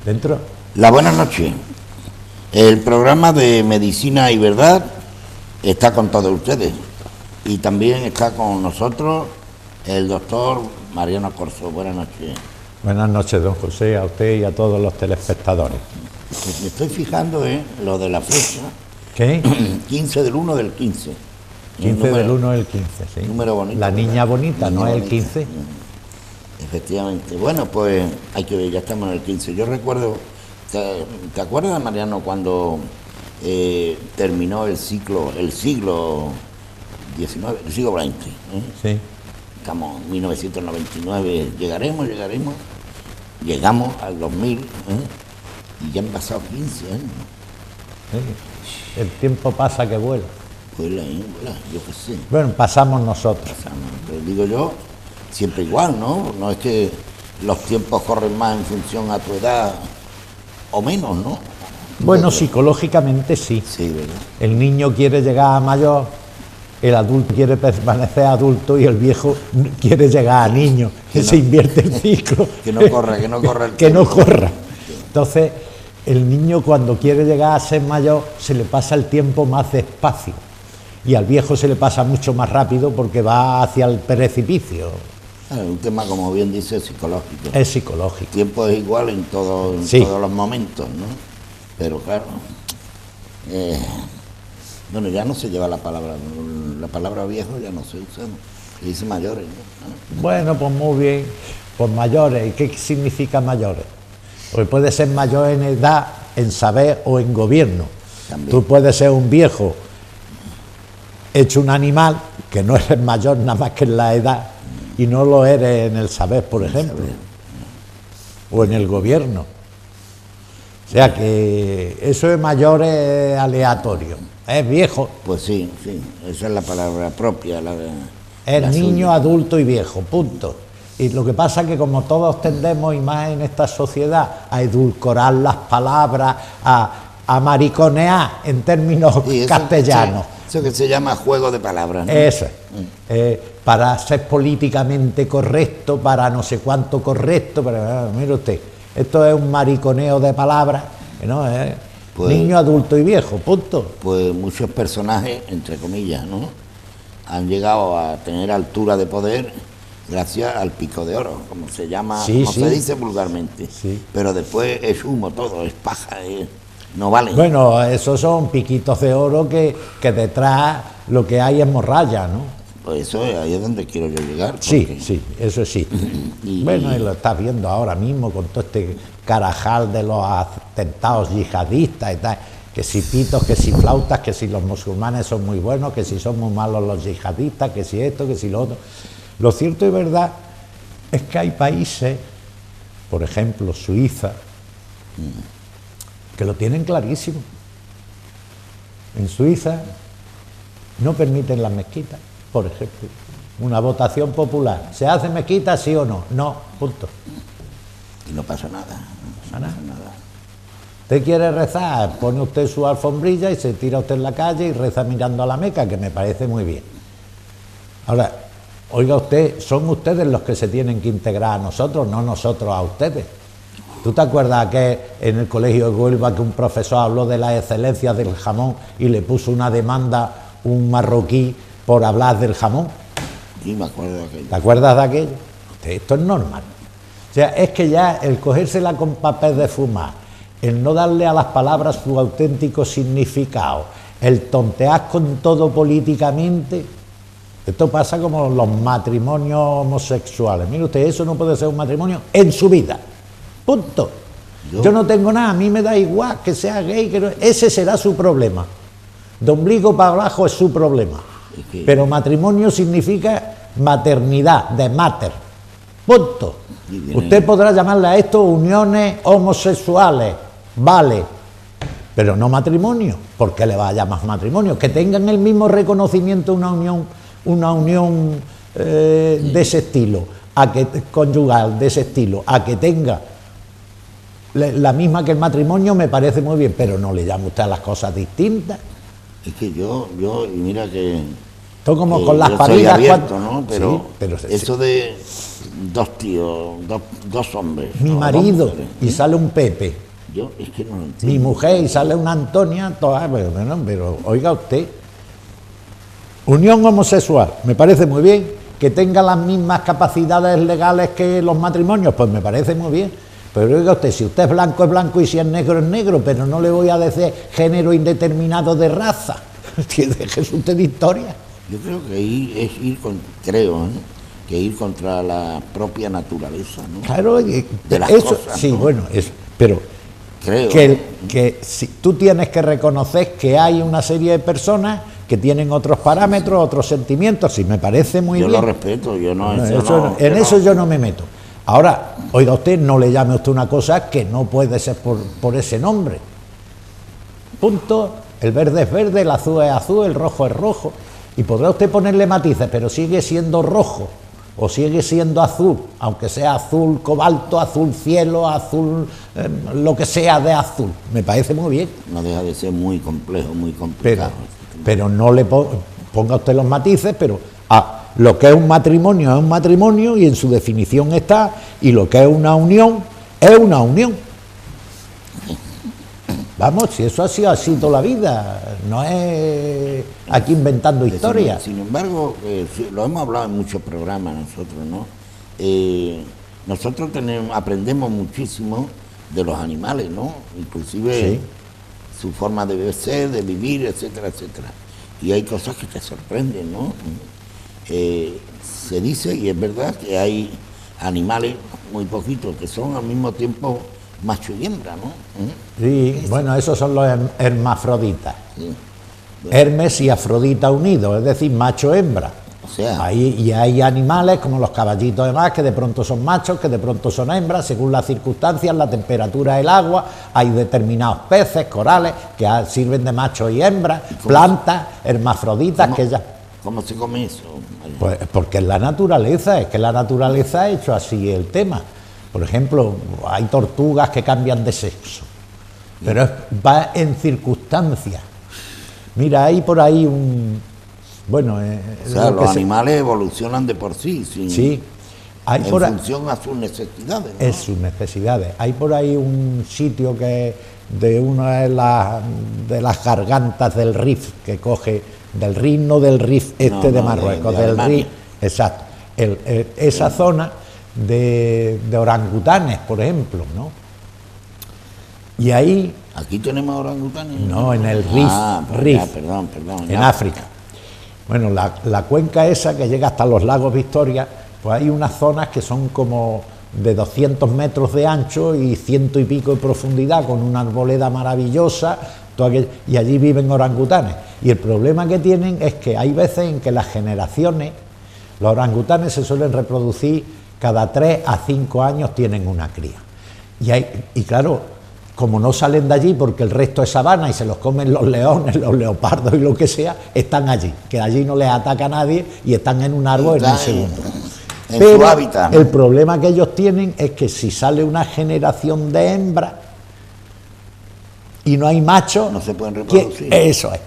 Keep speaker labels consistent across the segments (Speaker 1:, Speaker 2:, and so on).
Speaker 1: Dentro.
Speaker 2: La buenas noches. El programa de Medicina y Verdad está con todos ustedes. Y también está con nosotros el doctor Mariano Corso. Buenas noches.
Speaker 1: Buenas noches, don José, a usted y a todos los telespectadores.
Speaker 2: Me estoy fijando en lo de la fecha.
Speaker 1: ¿Qué?
Speaker 2: 15 del 1 del 15.
Speaker 1: 15 del 1 del 15, sí.
Speaker 2: Número bonito.
Speaker 1: La niña bonita,
Speaker 2: Niña
Speaker 1: ¿no es el
Speaker 2: bonita.
Speaker 1: 15?
Speaker 2: Efectivamente. Bueno, pues hay que ver, ya estamos en el 15. Yo recuerdo, ¿te acuerdas, Mariano, cuando terminó el siglo XIX, el siglo XX?
Speaker 1: Sí.
Speaker 2: Estamos en 1999, llegamos al 2000, y ya han pasado 15 años.
Speaker 1: Sí. El tiempo pasa que vuela.
Speaker 2: Vuela, yo qué sé.
Speaker 1: Bueno, pasamos nosotros.
Speaker 2: Pero digo yo, siempre igual, ¿no? No es que los tiempos corren más en función a tu edad o menos, ¿no?
Speaker 1: Bueno, psicológicamente sí.
Speaker 2: Sí, ¿verdad?
Speaker 1: El niño quiere llegar a mayor, el adulto quiere permanecer adulto y el viejo quiere llegar a niño. Que se invierte el ciclo.
Speaker 2: Que no corra el
Speaker 1: que no corra. Entonces, el niño cuando quiere llegar a ser mayor se le pasa el tiempo más despacio. Y al viejo se le pasa mucho más rápido porque va hacia el precipicio.
Speaker 2: Es un tema, como bien dice, psicológico.
Speaker 1: Es psicológico.
Speaker 2: El tiempo es igual en todos los momentos, ¿no? Pero claro, bueno, ya no se lleva la palabra viejo ya no se usa, ¿no? Se dice mayores, ¿no?
Speaker 1: Bueno, pues muy bien, pues mayores. ¿Y qué significa mayores? Porque puede ser mayor en edad, en saber o en gobierno.
Speaker 2: También.
Speaker 1: Tú puedes ser un viejo hecho un animal, que no eres mayor nada más que en la edad, y no lo eres en el saber, por ejemplo, o en el gobierno. O sea que eso de mayor es aleatorio, es viejo.
Speaker 2: Pues sí, esa es la palabra propia.
Speaker 1: Es
Speaker 2: la
Speaker 1: niño,
Speaker 2: suya.
Speaker 1: adulto y viejo, punto. Y lo que pasa es que como todos tendemos, y más en esta sociedad, a edulcorar las palabras, a mariconear en términos
Speaker 2: Sí, eso,
Speaker 1: castellanos.
Speaker 2: Eso que se llama juego de palabras, ¿no?
Speaker 1: Eso, para ser políticamente correcto, para no sé cuánto correcto, pero mire usted, esto es un mariconeo de palabras, ¿no?
Speaker 2: Pues-
Speaker 1: Niño, adulto y viejo, punto.
Speaker 2: Pues muchos personajes, entre comillas, ¿no?, han llegado a tener altura de poder gracias al pico de oro, como se llama,
Speaker 1: Sí,
Speaker 2: como
Speaker 1: sí.
Speaker 2: se dice vulgarmente.
Speaker 1: Sí.
Speaker 2: Pero después es humo todo, es paja, no vale.
Speaker 1: Bueno, esos son piquitos de oro que detrás lo que hay es morralla, ¿no?
Speaker 2: Pues eso ahí es donde quiero yo llegar.
Speaker 1: Sí,
Speaker 2: porque-
Speaker 1: sí, eso sí.
Speaker 2: Y-
Speaker 1: Bueno, y lo estás viendo ahora mismo con todo este carajal de los atentados yihadistas y tal, que si pitos, que si flautas, que si los musulmanes son muy buenos, que si son muy malos los yihadistas, que si esto, que si lo otro. Lo cierto y verdad es que hay países, por ejemplo Suiza, que lo tienen clarísimo. En Suiza no permiten las mezquitas, por ejemplo. Una votación popular. ¿Se hace mezquita, sí o no? No, punto.
Speaker 2: Y no pasa nada. No pasa nada.
Speaker 1: Usted quiere rezar, pone usted su alfombrilla y se tira usted en la calle y reza mirando a la Meca, que me parece muy bien. Ahora, oiga usted, son ustedes los que se tienen que integrar a nosotros, no nosotros a ustedes. ¿Tú te acuerdas que en el colegio de Huelva que un profesor habló de las excelencias del jamón y le puso una demanda un marroquí por hablar del jamón?
Speaker 2: Sí, me acuerdo de aquello.
Speaker 1: ¿Te acuerdas de aquello? Esto es normal. O sea, es que ya el cogérsela con papel de fumar, el no darle a las palabras su auténtico significado, el tontear con todo políticamente, esto pasa como los matrimonios homosexuales. Mire usted, eso no puede ser un matrimonio en su vida. Punto. Yo no tengo nada, a mí me da igual que sea gay, que no, ese será su problema. De ombligo para abajo es su problema.
Speaker 2: Es que-
Speaker 1: Pero matrimonio significa maternidad, de mater. Punto.
Speaker 2: Y viene-
Speaker 1: Usted podrá llamarle a esto uniones homosexuales, vale, pero no matrimonio. ¿Por qué le va a llamar matrimonio? Que tengan el mismo reconocimiento una unión de ese estilo, a que conyugal de ese estilo, a que tenga la misma que el matrimonio, me parece muy bien, pero no le llame usted a las cosas distintas.
Speaker 2: Es que yo, y mira que
Speaker 1: Todo como con las
Speaker 2: yo soy
Speaker 1: paridas.
Speaker 2: abierto, ¿no? Pero,
Speaker 1: sí, pero
Speaker 2: eso de dos tíos, dos hombres.
Speaker 1: mi
Speaker 2: ¿no?
Speaker 1: marido,
Speaker 2: Dos mujeres,
Speaker 1: y sale un Pepe.
Speaker 2: Yo es que no lo
Speaker 1: Mi
Speaker 2: entiendo.
Speaker 1: mujer, y sale una Antonia, todas, pero oiga usted, unión homosexual, me parece muy bien, que tenga las mismas capacidades legales que los matrimonios, pues me parece muy bien, pero oiga usted, si usted es blanco y si es negro, pero no le voy a decir género indeterminado de raza, déjese usted de historia.
Speaker 2: Yo creo que ir contra la propia naturaleza, ¿no?
Speaker 1: Claro,
Speaker 2: de las
Speaker 1: eso,
Speaker 2: cosas,
Speaker 1: sí,
Speaker 2: ¿no?
Speaker 1: bueno, pero
Speaker 2: Creo.
Speaker 1: que si tú tienes que reconocer que hay una serie de personas que tienen otros parámetros, otros sentimientos, y me parece muy
Speaker 2: Yo
Speaker 1: bien.
Speaker 2: lo respeto, yo no...
Speaker 1: No,
Speaker 2: eso
Speaker 1: eso
Speaker 2: no-
Speaker 1: no- en eso yo no me meto. Ahora, oiga usted, no le llame usted una cosa que no puede ser por ese nombre. Punto. El verde es verde, el azul es azul, el rojo es rojo. Y podrá usted ponerle matices, pero sigue siendo rojo o sigue siendo azul, aunque sea azul cobalto, azul cielo, azul, lo que sea de azul. Me parece muy bien.
Speaker 2: No deja de ser muy complejo, muy complicado.
Speaker 1: Pero no le ponga usted los matices, pero lo que es un matrimonio y en su definición está, y lo que es una unión es una unión. Vamos, si eso ha sido así toda la vida, no es aquí inventando historias.
Speaker 2: Sin embargo, sí, lo hemos hablado en muchos programas nosotros, ¿no? Nosotros aprendemos muchísimo de los animales, ¿no? Inclusive
Speaker 1: Sí.
Speaker 2: su forma de ser, de vivir, etcétera, etcétera. Y hay cosas que te sorprenden, ¿no? Se dice, y es verdad, que hay animales, muy poquitos, que son al mismo tiempo macho y hembra, ¿no?
Speaker 1: Sí, bueno, esos son los hermafroditas.
Speaker 2: Sí.
Speaker 1: Hermes y Afrodita unidos, es decir, macho-hembra.
Speaker 2: O sea,
Speaker 1: Y hay animales como los caballitos de mar que de pronto son machos, que de pronto son hembras, según las circunstancias, la temperatura del agua. Hay determinados peces, corales, que sirven de machos y hembras, plantas, hermafroditas, que ya...
Speaker 2: ¿cómo se come eso?
Speaker 1: Pues porque es la naturaleza, es que la naturaleza ha hecho así el tema. Por ejemplo, hay tortugas que cambian de sexo, pero va en circunstancias. Mira, hay por ahí un... Bueno,
Speaker 2: O sea, los animales evolucionan de por sí,
Speaker 1: sí, hay
Speaker 2: en
Speaker 1: por ahí,
Speaker 2: función a sus necesidades, ¿no?
Speaker 1: en sus necesidades. Hay por ahí un sitio que de una de las gargantas del Rif, que coge del Rif, no del Rif de Marruecos,
Speaker 2: de
Speaker 1: del
Speaker 2: Alemania.
Speaker 1: Rif, exacto. Esa zona de orangutanes, por ejemplo, ¿no? Y ahí,
Speaker 2: Aquí tenemos orangutanes.
Speaker 1: no, en el Rif,
Speaker 2: pues ya, perdón.
Speaker 1: en África. Bueno, la cuenca esa que llega hasta los lagos Victoria, pues hay unas zonas que son como de 200 metros de ancho y 100 y pico de profundidad, con una arboleda maravillosa, y allí viven orangutanes. Y el problema que tienen es que hay veces en que las generaciones, los orangutanes se suelen reproducir cada 3 a 5 años, tienen una cría. Y claro, como no salen de allí porque el resto es sabana y se los comen los leones, los leopardos y lo que sea, están allí, que allí no les ataca nadie y están en un árbol en un segundo.
Speaker 2: En
Speaker 1: Pero
Speaker 2: su hábitat, ¿no?
Speaker 1: el problema que ellos tienen es que si sale una generación de hembras y no hay machos,
Speaker 2: No se pueden reproducir.
Speaker 1: eso es.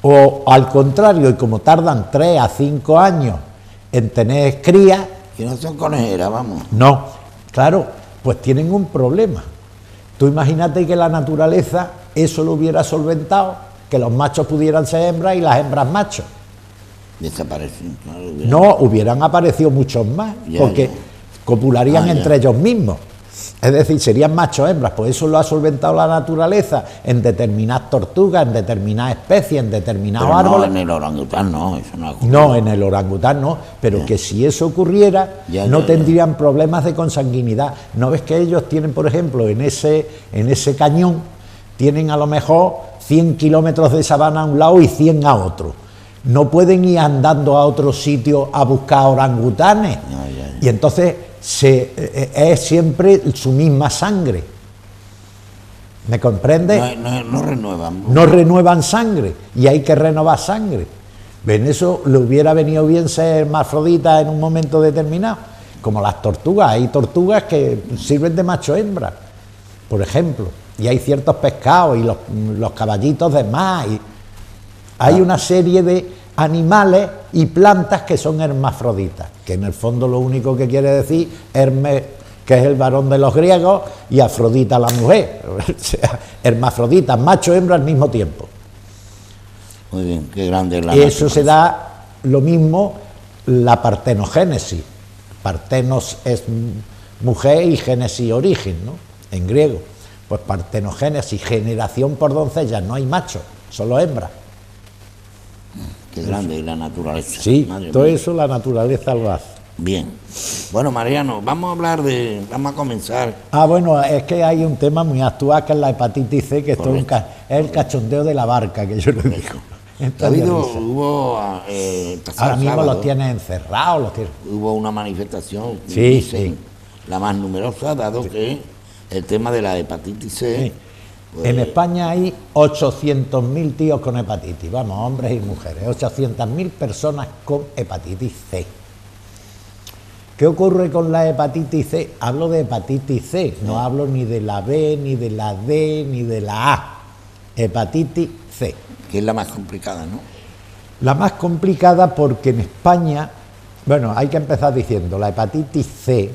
Speaker 1: O al contrario, y como tardan 3 a 5 años en tener crías,
Speaker 2: Que no son conejeras, vamos.
Speaker 1: no, claro, pues tienen un problema. Tú imagínate que la naturaleza eso lo hubiera solventado, que los machos pudieran ser hembras y las hembras machos.
Speaker 2: Desaparecen. Claro,
Speaker 1: No, hubieran aparecido muchos más,
Speaker 2: Ya,
Speaker 1: porque
Speaker 2: ya.
Speaker 1: copularían
Speaker 2: Ya.
Speaker 1: entre ellos mismos. Es decir, serían machos hembras, pues eso lo ha solventado la naturaleza en determinadas tortugas, en determinadas especies, en determinados
Speaker 2: Pero no
Speaker 1: árboles.
Speaker 2: en el orangután, no, eso no ocurre.
Speaker 1: No, en el orangután no, pero que si eso ocurriera,
Speaker 2: Ya,
Speaker 1: no
Speaker 2: ya.
Speaker 1: tendrían problemas de consanguinidad. ¿No ves que ellos tienen, por ejemplo, en ese cañón, tienen a lo mejor 100 kilómetros de sabana a un lado y 100 a otro? No pueden ir andando a otro sitio a buscar orangutanes.
Speaker 2: Ya.
Speaker 1: Y entonces es siempre su misma sangre. ¿Me comprendes?
Speaker 2: No renuevan.
Speaker 1: No renuevan sangre y hay que renovar sangre. ¿Ven? Eso le hubiera venido bien ser hermafrodita en un momento determinado. Como las tortugas, hay tortugas que sirven de macho-hembra, por ejemplo, y hay ciertos pescados y los caballitos de mar. Y hay una serie animales y plantas que son hermafroditas, que en el fondo lo único que quiere decir Hermes, que es el varón de los griegos, y Afrodita la mujer, o sea, hermafroditas, macho y hembra al mismo tiempo.
Speaker 2: Muy bien, qué grande es la
Speaker 1: Eso
Speaker 2: naturaleza.
Speaker 1: se da lo mismo la partenogénesis. Partenos es mujer y génesis origen, ¿no? En griego. Pues partenogénesis, generación por doncellas, no hay macho, solo hembra.
Speaker 2: Qué grande es la naturaleza.
Speaker 1: Sí,
Speaker 2: Madre
Speaker 1: todo
Speaker 2: mía.
Speaker 1: eso la naturaleza lo hace.
Speaker 2: Bien. Bueno, Mariano, vamos a comenzar.
Speaker 1: Ah, bueno, es que hay un tema muy actual que es la hepatitis C, que esto es, es el cachondeo de la barca, que yo lo digo. Esto es de risa.
Speaker 2: Pasado
Speaker 1: Ahora mismo
Speaker 2: sábado,
Speaker 1: los tienes encerrados, los tienes...
Speaker 2: hubo una manifestación,
Speaker 1: Sí,
Speaker 2: dicen,
Speaker 1: sí.
Speaker 2: la más numerosa, dado que el tema de la hepatitis C.
Speaker 1: Sí.
Speaker 2: pues,
Speaker 1: En España hay 800.000 tíos con hepatitis, vamos, hombres y mujeres, 800.000 personas con hepatitis C. ¿Qué ocurre con la hepatitis C? Hablo de hepatitis C, no hablo ni de la B, ni de la D, ni de la A. Hepatitis C.
Speaker 2: que es la más complicada, ¿no?
Speaker 1: La más complicada porque en España, bueno, hay que empezar diciendo, la hepatitis C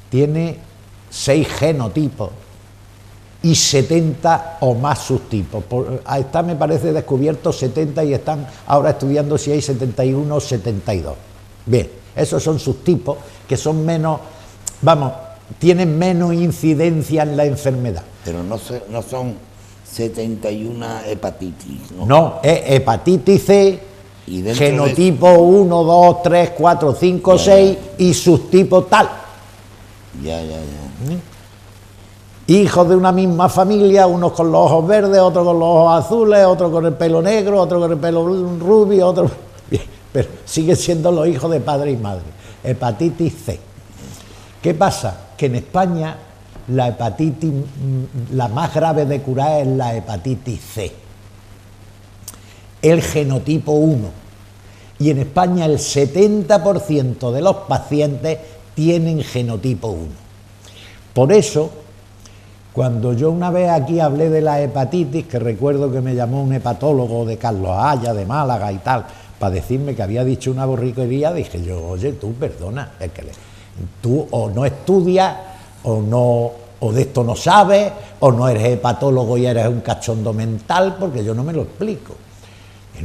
Speaker 1: tiene 6 genotipos y 70 o más subtipos. Está, me parece, descubierto 70 y están ahora estudiando si hay 71 o 72. Bien, esos son subtipos que son menos, vamos, tienen menos incidencia en la enfermedad.
Speaker 2: Pero no son 71 hepatitis, ¿no?
Speaker 1: No, es hepatitis C,
Speaker 2: Y dentro
Speaker 1: genotipo 1, 2, 3, 4, 5,
Speaker 2: Ya,
Speaker 1: 6 y subtipo tal.
Speaker 2: Ya.
Speaker 1: Hijos de una misma familia, unos con los ojos verdes, otros con los ojos azules, otros con el pelo negro, otros con el pelo rubio, otros... Bien, pero siguen siendo los hijos de padre y madre. Hepatitis C. ¿Qué pasa? Que en España la hepatitis, la más grave de curar es la hepatitis C. El genotipo 1. Y en España el 70% de los pacientes tienen genotipo 1. Por eso, cuando yo una vez aquí hablé de la hepatitis, que recuerdo que me llamó un hepatólogo de Carlos Haya, de Málaga y tal, para decirme que había dicho una borriquería, dije yo, oye, tú perdona, es que tú o no estudias, o no, o de esto no sabes, o no eres hepatólogo y eres un cachondo mental, porque yo no me lo explico.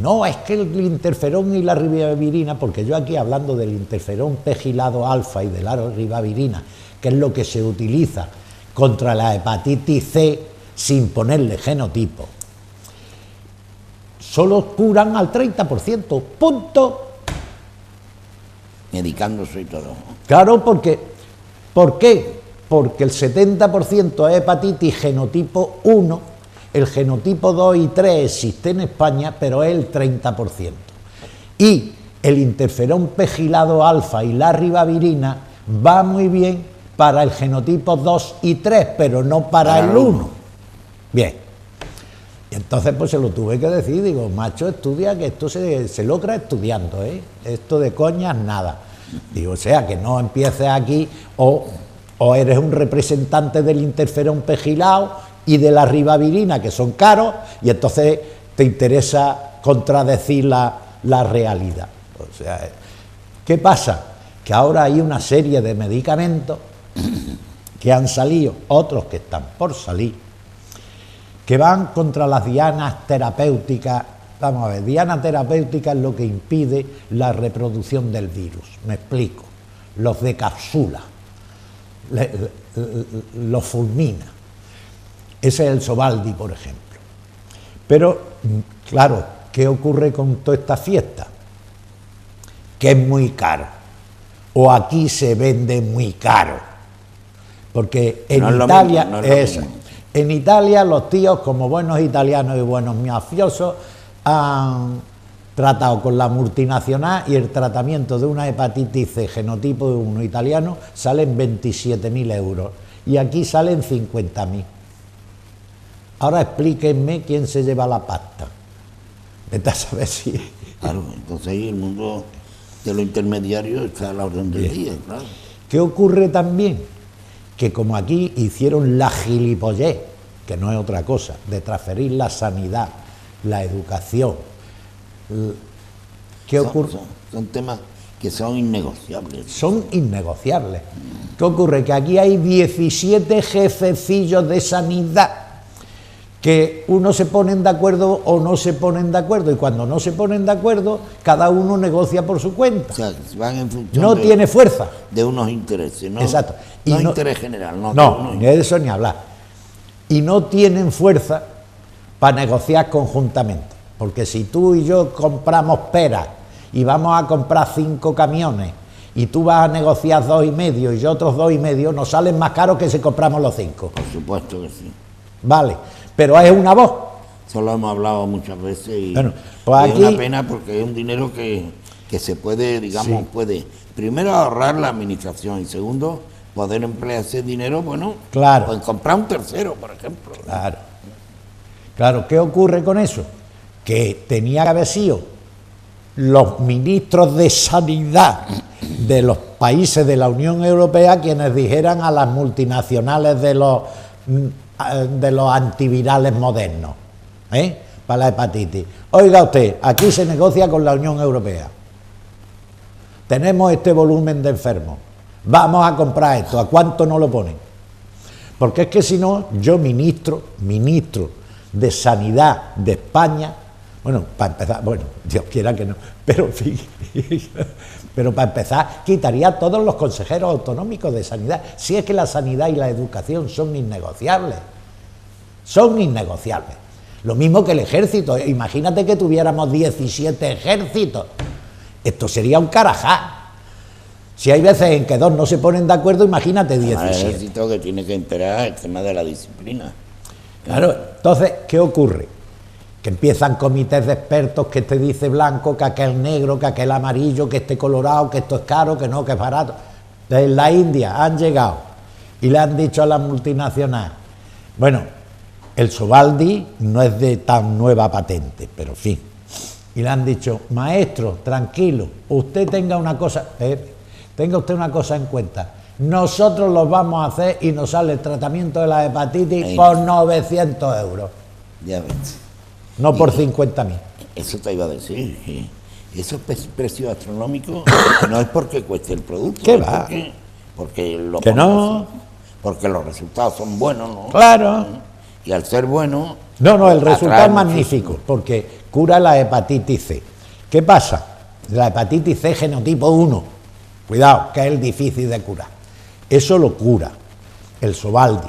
Speaker 1: No, es que el interferón y la ribavirina, porque yo aquí hablando del interferón pegilado alfa y de la ribavirina, que es lo que se utiliza contra la hepatitis C sin ponerle genotipo, solo curan al 30%, punto.
Speaker 2: Medicándose y todo.
Speaker 1: Claro, porque, ¿por qué? Porque el 70% es hepatitis genotipo 1, el genotipo 2 y 3 existe en España, pero es el 30%. Y el interferón pegilado alfa y la ribavirina va muy bien para el genotipo 2 y 3, pero no para el 1. Bien. Y entonces pues se lo tuve que decir, digo, macho, estudia, que esto se logra estudiando, ¿eh? Esto de coñas, nada. Digo, o sea, que no empieces aquí, o eres un representante del interferón pegilado y de la ribavirina, que son caros, y entonces te interesa contradecir la realidad. O sea, ¿qué pasa? Que ahora hay una serie de medicamentos que han salido, otros que están por salir, que van contra las dianas terapéuticas. Vamos a ver, diana terapéutica es lo que impide la reproducción del virus. Me explico. Los decapsula, los fulmina. Ese es el Sovaldi, por ejemplo. Pero, claro, ¿qué ocurre con toda esta fiesta? Que es muy caro. O aquí se vende muy caro. Porque en Italia, en Italia los tíos, como buenos italianos y buenos mafiosos, han tratado con la multinacional y el tratamiento de una hepatitis C genotipo 1 italiano salen 27.000 euros y aquí salen 50.000. Ahora explíquenme quién se lleva la pasta. Vete a saber si...
Speaker 2: Claro, entonces ahí el mundo de los intermediarios está a la orden del día, claro.
Speaker 1: ¿Qué ocurre también? Que como aquí hicieron la gilipollez, que no es otra cosa, de transferir la sanidad, la educación, ¿Qué ocurre?
Speaker 2: Son temas que son innegociables.
Speaker 1: Son innegociables. ¿Qué ocurre? Que aquí hay 17 jefecillos de sanidad que unos se ponen de acuerdo o no se ponen de acuerdo, y cuando no se ponen de acuerdo, cada uno negocia por su cuenta.
Speaker 2: O sea, van en función
Speaker 1: No tiene fuerza.
Speaker 2: de unos intereses, ¿no?
Speaker 1: Exacto. Y
Speaker 2: no
Speaker 1: no-
Speaker 2: interés general, no.
Speaker 1: No, ni de eso ni hablar. Y no tienen fuerza para negociar conjuntamente. Porque si tú y yo compramos peras y vamos a comprar 5 camiones y tú vas a negociar 2,5 y yo otros 2,5, nos salen más caros que si compramos los 5.
Speaker 2: Por supuesto que sí.
Speaker 1: Vale, pero es una voz.
Speaker 2: Eso lo hemos hablado muchas veces y,
Speaker 1: Bueno, pues
Speaker 2: y
Speaker 1: aquí-
Speaker 2: es una pena porque es un dinero que se puede, digamos,
Speaker 1: Sí.
Speaker 2: puede primero ahorrar la administración y segundo poder emplear ese dinero, bueno,
Speaker 1: Claro.
Speaker 2: pues comprar un tercero, por ejemplo.
Speaker 1: Claro. Claro, ¿qué ocurre con eso? Que tenía que haber sido los ministros de sanidad de los países de la Unión Europea quienes dijeran a las multinacionales de los antivirales modernos, para la hepatitis: oiga usted, aquí se negocia con la Unión Europea, tenemos este volumen de enfermos, vamos a comprar esto, ¿a cuánto no lo ponen? Porque es que si no, yo ministro de Sanidad de España, bueno, para empezar, bueno, Dios quiera que no, pero en fin, pero para empezar, quitaría a todos los consejeros autonómicos de sanidad, si es que la sanidad y la educación son innegociables, lo mismo que el ejército. Imagínate que tuviéramos 17 ejércitos, esto sería un carajá. Si hay veces en que 2 no se ponen de acuerdo, imagínate
Speaker 2: El
Speaker 1: 17.
Speaker 2: ejército que tiene que imperar el tema de la disciplina.
Speaker 1: Claro, entonces, ¿qué ocurre? Que empiezan comités de expertos que este dice blanco, que aquel negro, que aquel amarillo, que este colorado, que esto es caro, que no, que es barato. En la India han llegado y le han dicho a la multinacional, bueno, el Sovaldi no es de tan nueva patente, pero en fin. Y le han dicho: maestro, tranquilo, usted tenga usted una cosa en cuenta. Nosotros los vamos a hacer y nos sale el tratamiento de la hepatitis
Speaker 2: Ahí.
Speaker 1: por 900 euros,
Speaker 2: Ya ves.
Speaker 1: no por 50.000.
Speaker 2: Eso te iba a decir. Sí. Esos precios astronómicos no es porque cueste el producto.
Speaker 1: ¿Qué
Speaker 2: es
Speaker 1: va?
Speaker 2: Porque lo
Speaker 1: Que
Speaker 2: ponen
Speaker 1: no.
Speaker 2: así, porque los resultados son buenos, ¿no?
Speaker 1: Claro.
Speaker 2: Y al ser bueno.
Speaker 1: No, el resultado es
Speaker 2: atrae
Speaker 1: magnífico, porque cura la hepatitis C. ¿Qué pasa? La hepatitis C genotipo 1, cuidado, que es el difícil de curar. Eso lo cura el Sovaldi.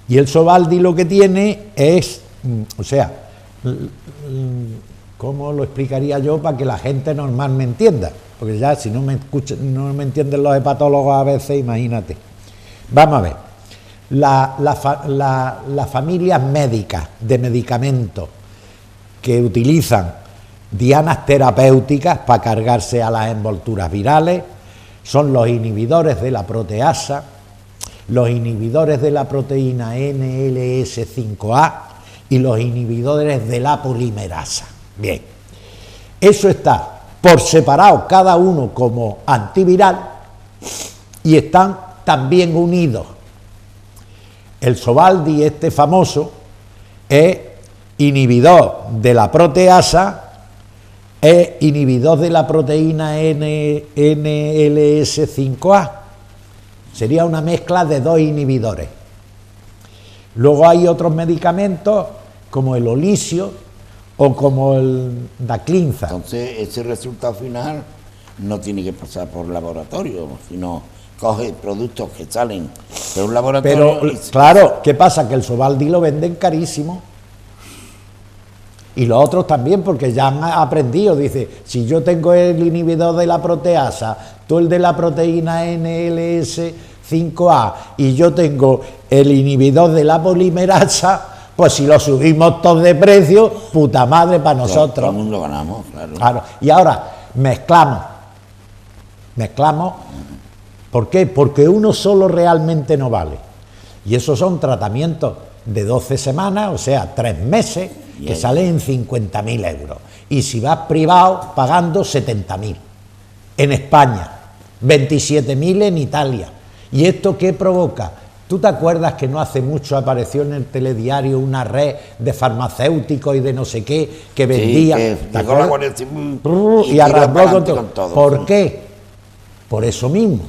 Speaker 1: Y el Sovaldi lo que tiene es, ¿cómo lo explicaría yo para que la gente normal me entienda? Porque ya si no me entienden los hepatólogos a veces, imagínate. Vamos a ver. Las familias médicas de medicamentos que utilizan dianas terapéuticas para cargarse a las envolturas virales son los inhibidores de la proteasa, los inhibidores de la proteína NLS5A y los inhibidores de la polimerasa. Bien, eso está por separado cada uno como antiviral y están también unidos. El Sovaldi, este famoso, es inhibidor de la proteasa, es inhibidor de la proteína NLS5A. Sería una mezcla de 2 inhibidores. Luego hay otros medicamentos como el Olisio o como el Daclinza.
Speaker 2: Entonces, ese resultado final no tiene que pasar por laboratorio, sino coge productos que salen de un laboratorio.
Speaker 1: Pero, claro, ¿qué pasa? Que el Sovaldi lo venden carísimo. Y los otros también, porque ya han aprendido. Dice, si yo tengo el inhibidor de la proteasa, tú el de la proteína NLS5A y yo tengo el inhibidor de la polimerasa, pues si lo subimos todos de precio, puta madre para nosotros.
Speaker 2: Todo el mundo ganamos, claro.
Speaker 1: Claro. Y ahora mezclamos. ¿Por qué? Porque uno solo realmente no vale. Y esos son tratamientos de 12 semanas, o sea, 3 meses, que salen en 50.000 euros. Y si vas privado, pagando 70.000. En España, 27.000 en Italia. ¿Y esto qué provoca? ¿Tú te acuerdas que no hace mucho apareció en el telediario una red de farmacéuticos y de no sé qué que vendía?
Speaker 2: Sí, que llegó la Guardia Civil
Speaker 1: y arrancó
Speaker 2: con todo.
Speaker 1: ¿Por qué? Por eso mismo.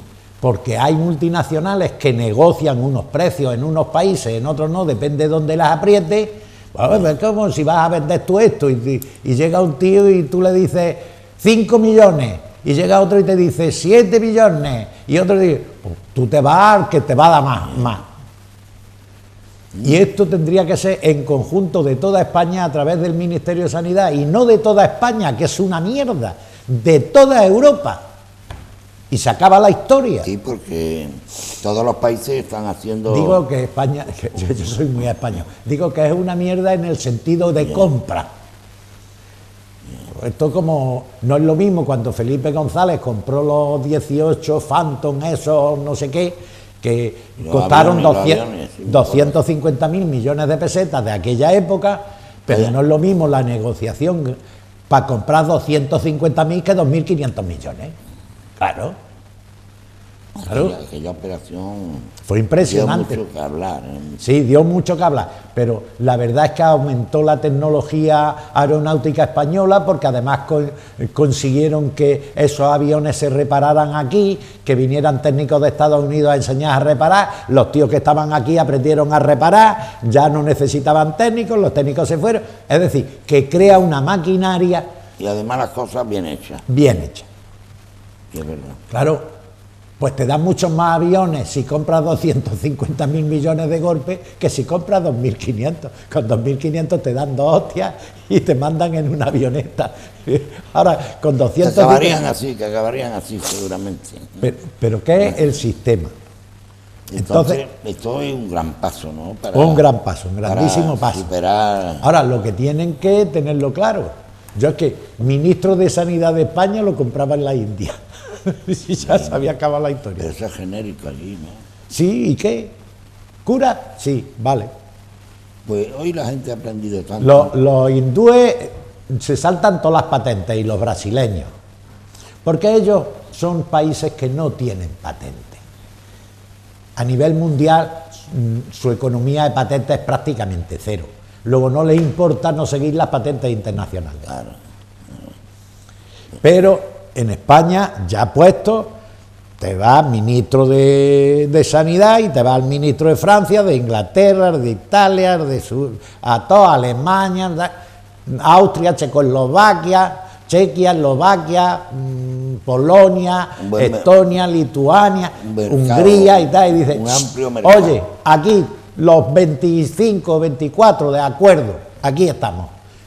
Speaker 1: Porque hay multinacionales que negocian unos precios en unos países, en otros no, depende de dónde las apriete. Bueno, es como si vas a vender tú esto y llega un tío y tú le dices 5 millones y llega otro y te dice 7 millones y otro dice, pues tú te vas que te va a dar más. Y esto tendría que ser en conjunto de toda España a través del Ministerio de Sanidad y no de toda España, que es una mierda, de toda Europa. Y se acaba la historia.
Speaker 2: Sí, porque todos los países están haciendo...
Speaker 1: Digo que España, que yo soy muy español, digo que es una mierda en el sentido de compra. Esto como, no es lo mismo cuando Felipe González compró los 18 Phantom, esos no sé qué, que costaron 250.000 millones de pesetas de aquella época, pero no es lo mismo la negociación para comprar 250.000 que 2.500 millones. Claro.
Speaker 2: Aquella operación
Speaker 1: fue impresionante.
Speaker 2: Dio mucho que hablar.
Speaker 1: Sí, dio mucho que hablar, pero la verdad es que aumentó la tecnología aeronáutica española porque además consiguieron que esos aviones se repararan aquí, que vinieran técnicos de Estados Unidos a enseñar a reparar, los tíos que estaban aquí aprendieron a reparar, ya no necesitaban técnicos, los técnicos se fueron, es decir, que crea una maquinaria...
Speaker 2: Y además las cosas bien hechas.
Speaker 1: Bien hechas.
Speaker 2: Es verdad.
Speaker 1: Claro, pues te dan muchos más aviones si compras 250.000 millones de golpe que si compras 2.500. Con 2.500 te dan 2 hostias y te mandan en una avioneta. Ahora, con 200...
Speaker 2: Que acabarían así seguramente.
Speaker 1: Pero ¿qué es el sistema?
Speaker 2: Entonces, esto es un gran paso, ¿no?
Speaker 1: Un gran paso, un grandísimo paso.
Speaker 2: Superar...
Speaker 1: Ahora, lo que tienen que tenerlo claro. Yo es que ministro de Sanidad de España lo compraba en la India. Y ya se había acabado la historia.
Speaker 2: Pero eso es genérico allí, ¿no?
Speaker 1: Sí, ¿y qué? ¿Cura? Sí, vale.
Speaker 2: Pues hoy la gente ha aprendido tanto.
Speaker 1: Los hindúes se saltan todas las patentes y los brasileños, porque ellos son países que no tienen patente. A nivel mundial su economía de patentes es prácticamente cero. Luego no les importa no seguir las patentes internacionales.
Speaker 2: Claro.
Speaker 1: Pero en España, ya puesto, te va el ministro de Sanidad y te va el ministro de Francia, de Inglaterra, de Italia, a toda Alemania, Austria, Chequia, Eslovaquia, Polonia, Estonia, Lituania, Hungría y tal. Y dice, oye, aquí los 25, 24 de acuerdo, aquí estamos.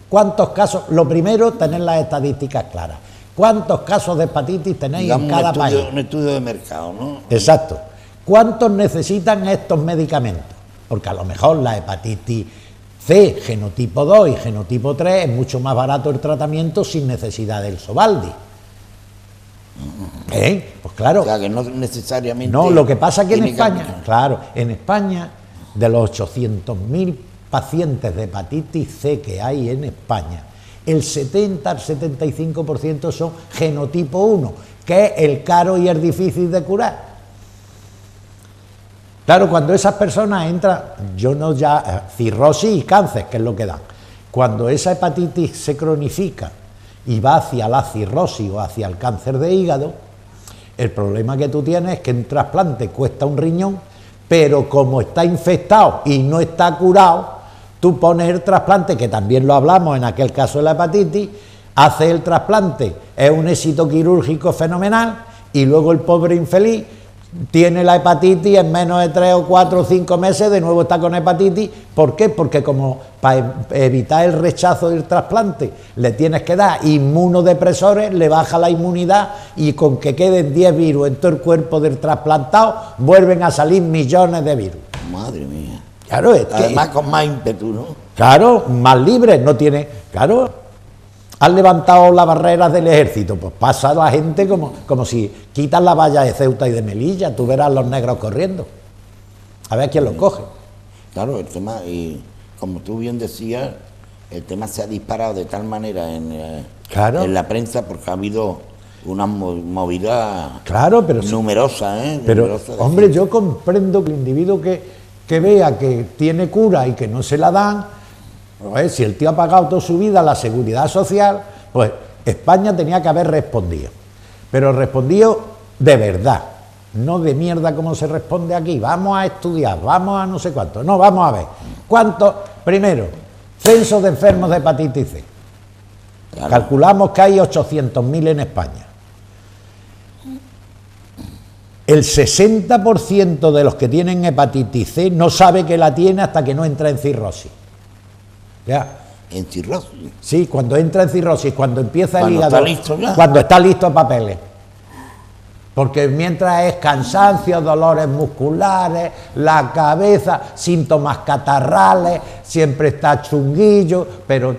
Speaker 1: ¿Cuántos casos? Lo primero, tener las estadísticas claras. ¿Cuántos casos de hepatitis tenéis en cada país?
Speaker 2: Un estudio de mercado, ¿no?
Speaker 1: Exacto. ¿Cuántos necesitan estos medicamentos? Porque a lo mejor la hepatitis C, genotipo 2 y genotipo 3 es mucho más barato el tratamiento sin necesidad del Sovaldi. Pues claro.
Speaker 2: O sea, que no necesariamente...
Speaker 1: No, lo que pasa es que en España, claro, en España, de los 800.000 pacientes de hepatitis C que hay en España, el 70 al 75% son genotipo 1, que es el caro y el difícil de curar. Claro, cuando esas personas entran, cirrosis y cáncer, que es lo que dan. Cuando esa hepatitis se cronifica y va hacia la cirrosis o hacia el cáncer de hígado, el problema que tú tienes es que un trasplante cuesta un riñón, pero como está infectado y no está curado, tú pones el trasplante, que también lo hablamos en aquel caso de la hepatitis, haces el trasplante, es un éxito quirúrgico fenomenal, y luego el pobre infeliz tiene la hepatitis, en menos de 3 o 4 o 5 meses de nuevo está con hepatitis. ¿Por qué? Porque como para evitar el rechazo del trasplante le tienes que dar inmunodepresores, le baja la inmunidad y con que queden 10 virus en todo el cuerpo del trasplantado vuelven a salir millones de virus.
Speaker 2: Madre mía.
Speaker 1: Claro,
Speaker 2: además con más ímpetu, ¿no?
Speaker 1: Claro, más libre, no tiene... Claro, han levantado las barreras del ejército, pues pasa la gente como si quitan la valla de Ceuta y de Melilla, tú verás los negros corriendo, a ver quién los coge.
Speaker 2: Claro, el tema, y como tú bien decías, el tema se ha disparado de tal manera en la prensa porque ha habido una movida
Speaker 1: Claro, pero
Speaker 2: numerosa, ¿eh?
Speaker 1: Pero,
Speaker 2: Numerosa de
Speaker 1: hombre,
Speaker 2: gente.
Speaker 1: yo comprendo que el individuo que vea que tiene cura y que no se la dan, pues, si el tío ha pagado toda su vida la seguridad social, pues España tenía que haber respondido. Pero respondido de verdad, no de mierda como se responde aquí. Vamos a estudiar, vamos a no sé cuánto. No, vamos a ver. ¿Cuántos? Primero, censo de enfermos de hepatitis C.
Speaker 2: Claro.
Speaker 1: Calculamos que hay 800.000 en España. El 60% de los que tienen hepatitis C no sabe que la tiene hasta que no entra en cirrosis. ¿Ya?
Speaker 2: En cirrosis.
Speaker 1: Sí, cuando entra en cirrosis, cuando empieza el
Speaker 2: Cuando
Speaker 1: hígado,
Speaker 2: está listo ya.
Speaker 1: cuando está listo el papeles. Porque mientras es cansancio, dolores musculares, la cabeza, síntomas catarrales, siempre está chunguillo, pero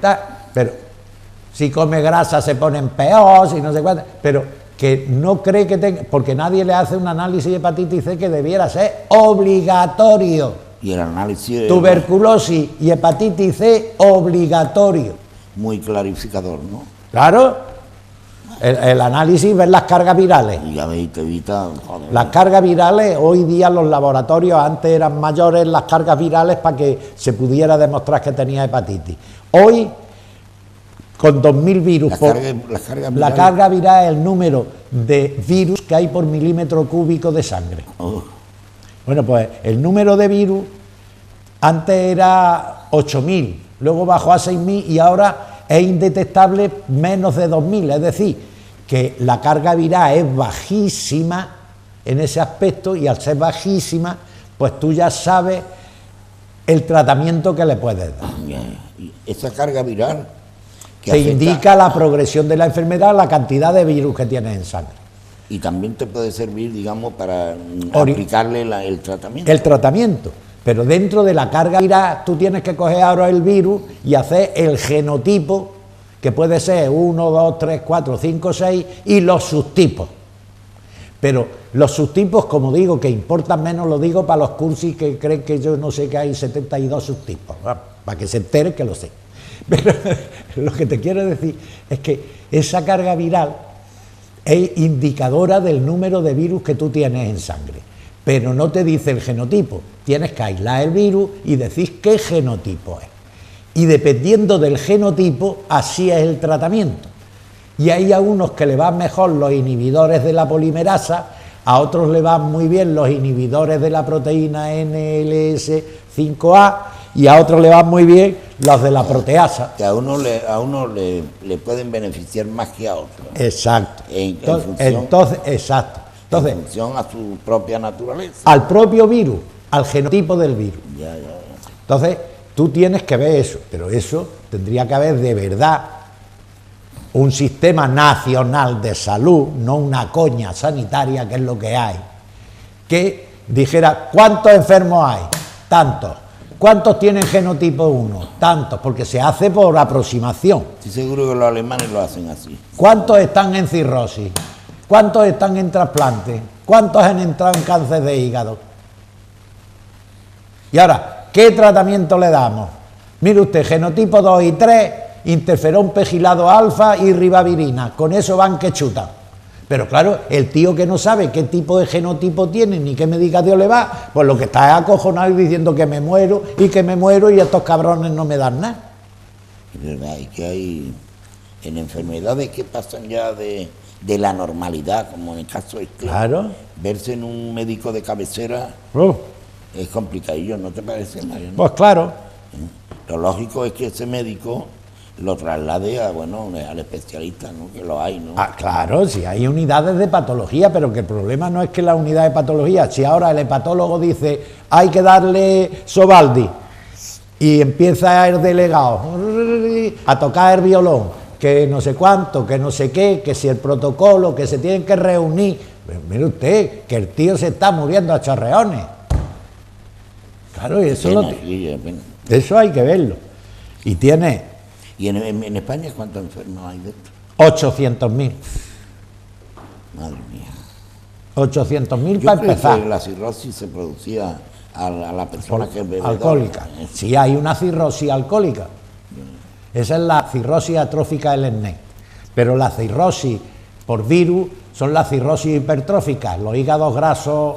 Speaker 1: si come grasa se ponen peor, si no sé cuánto, pero que no cree que tenga, porque nadie le hace un análisis de hepatitis C que debiera ser obligatorio.
Speaker 2: Y el análisis es
Speaker 1: Tuberculosis y hepatitis C obligatorio.
Speaker 2: muy clarificador, ¿no?
Speaker 1: Claro, el análisis, ver las cargas virales.
Speaker 2: Y ya veis, te evita, joder.
Speaker 1: Las cargas virales, hoy día los laboratorios, antes eran mayores las cargas virales para que se pudiera demostrar que tenía hepatitis. Hoy, con 2.000 virus, la carga viral es el número de virus que hay por milímetro cúbico de sangre.
Speaker 2: Oh,
Speaker 1: Bueno, pues el número de virus antes era 8.000, luego bajó a 6.000 y ahora es indetectable menos de 2.000, es decir, que la carga viral es bajísima en ese aspecto y al ser bajísima, pues tú ya sabes el tratamiento que le puedes dar.
Speaker 2: y esa carga viral que
Speaker 1: Te
Speaker 2: afecta-
Speaker 1: indica la progresión de la enfermedad, la cantidad de virus que tienes en sangre.
Speaker 2: y también te puede servir, digamos, para
Speaker 1: Ori-
Speaker 2: aplicarle el tratamiento.
Speaker 1: El tratamiento. Pero dentro de la carga viral tú tienes que coger ahora el virus y hacer el genotipo, que puede ser 1, 2, 3, 4, 5, 6, y los subtipos. Pero los subtipos, como digo, que importan menos, lo digo para los cursis que creen que yo no sé que hay 72 subtipos, para que se enteren que lo sé. Pero lo que te quiero decir es que esa carga viral es indicadora del número de virus que tú tienes en sangre, pero no te dice el genotipo. Tienes que aislar el virus y decir qué genotipo es. Y dependiendo del genotipo, así es el tratamiento. Y hay a unos que le van mejor los inhibidores de la polimerasa, a otros le van muy bien los inhibidores de la proteína NLS5A y a otros le van muy bien los de la proteasa.
Speaker 2: Que a uno le pueden beneficiar más que a otro.
Speaker 1: Exacto.
Speaker 2: Entonces,
Speaker 1: exacto. Entonces,
Speaker 2: en función a su propia naturaleza.
Speaker 1: al propio virus, al genotipo del virus.
Speaker 2: Ya.
Speaker 1: Entonces, tú tienes que ver eso, pero eso tendría que haber de verdad un sistema nacional de salud, no una coña sanitaria, que es lo que hay, que dijera, ¿cuántos enfermos hay? Tantos. ¿Cuántos tienen genotipo 1? Tantos, porque se hace por aproximación.
Speaker 2: Estoy seguro que los alemanes lo hacen así.
Speaker 1: ¿Cuántos están en cirrosis? ¿Cuántos están en trasplante? ¿Cuántos han entrado en cáncer de hígado? Y ahora, ¿qué tratamiento le damos? Mire usted, genotipo 2 y 3, interferón pegilado alfa y ribavirina. Con eso van que chutan. Pero claro, el tío que no sabe qué tipo de genotipo tiene ni qué medicación le va, pues lo que está es acojonado y diciendo que me muero y estos cabrones no me dan nada.
Speaker 2: Es verdad, y que hay en enfermedades que pasan ya de la normalidad, como en el caso este.
Speaker 1: Claro.
Speaker 2: Verse en un médico de cabecera es complicadillo, ¿no te parece, Mariano?
Speaker 1: Pues claro.
Speaker 2: Lo lógico es que ese médico lo traslade al especialista, ¿no? Que lo hay, ¿no?
Speaker 1: Ah, claro, si hay unidades de patología, pero que el problema no es que la unidad de patología, si ahora el hepatólogo dice hay que darle Sovaldi y empieza el delegado a tocar el violón, que no sé cuánto, que no sé qué, que si el protocolo, que se tienen que reunir, pues mire usted, que el tío se está muriendo a chorreones. Claro, y eso, eso hay que verlo. Y tiene...
Speaker 2: ¿Y en España cuántos enfermos hay de esto?
Speaker 1: 800.000.
Speaker 2: Madre mía.
Speaker 1: 800.000
Speaker 2: Yo
Speaker 1: para
Speaker 2: creo
Speaker 1: empezar.
Speaker 2: que la cirrosis se producía a la persona que es bebedora.
Speaker 1: Alcohólica. Sí, hay una cirrosis alcohólica. Esa es la cirrosis atrófica del SNE. Pero la cirrosis por virus son las cirrosis hipertróficas, los hígados grasos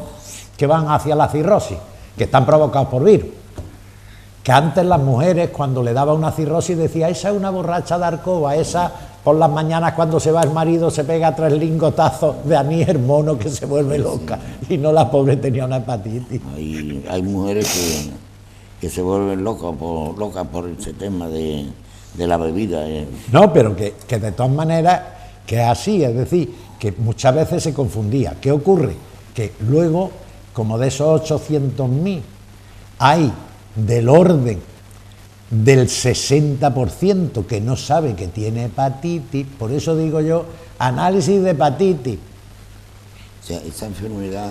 Speaker 1: que van hacia la cirrosis, que están provocados por virus. Que antes las mujeres, cuando le daba una cirrosis, decía, esa es una borracha de Arcoba, esa por las mañanas cuando se va el marido se pega 3 lingotazos de anís mono que se vuelve loca, y no la pobre tenía una hepatitis.
Speaker 2: Hay mujeres que se vuelven locas por ese tema de la bebida.
Speaker 1: No, pero que de todas maneras, que es así, es decir, que muchas veces se confundía. ¿Qué ocurre? Que luego, como de esos 800.000, hay del orden del 60% que no sabe que tiene hepatitis. Por eso digo yo, análisis de hepatitis.
Speaker 2: O sea, esa enfermedad,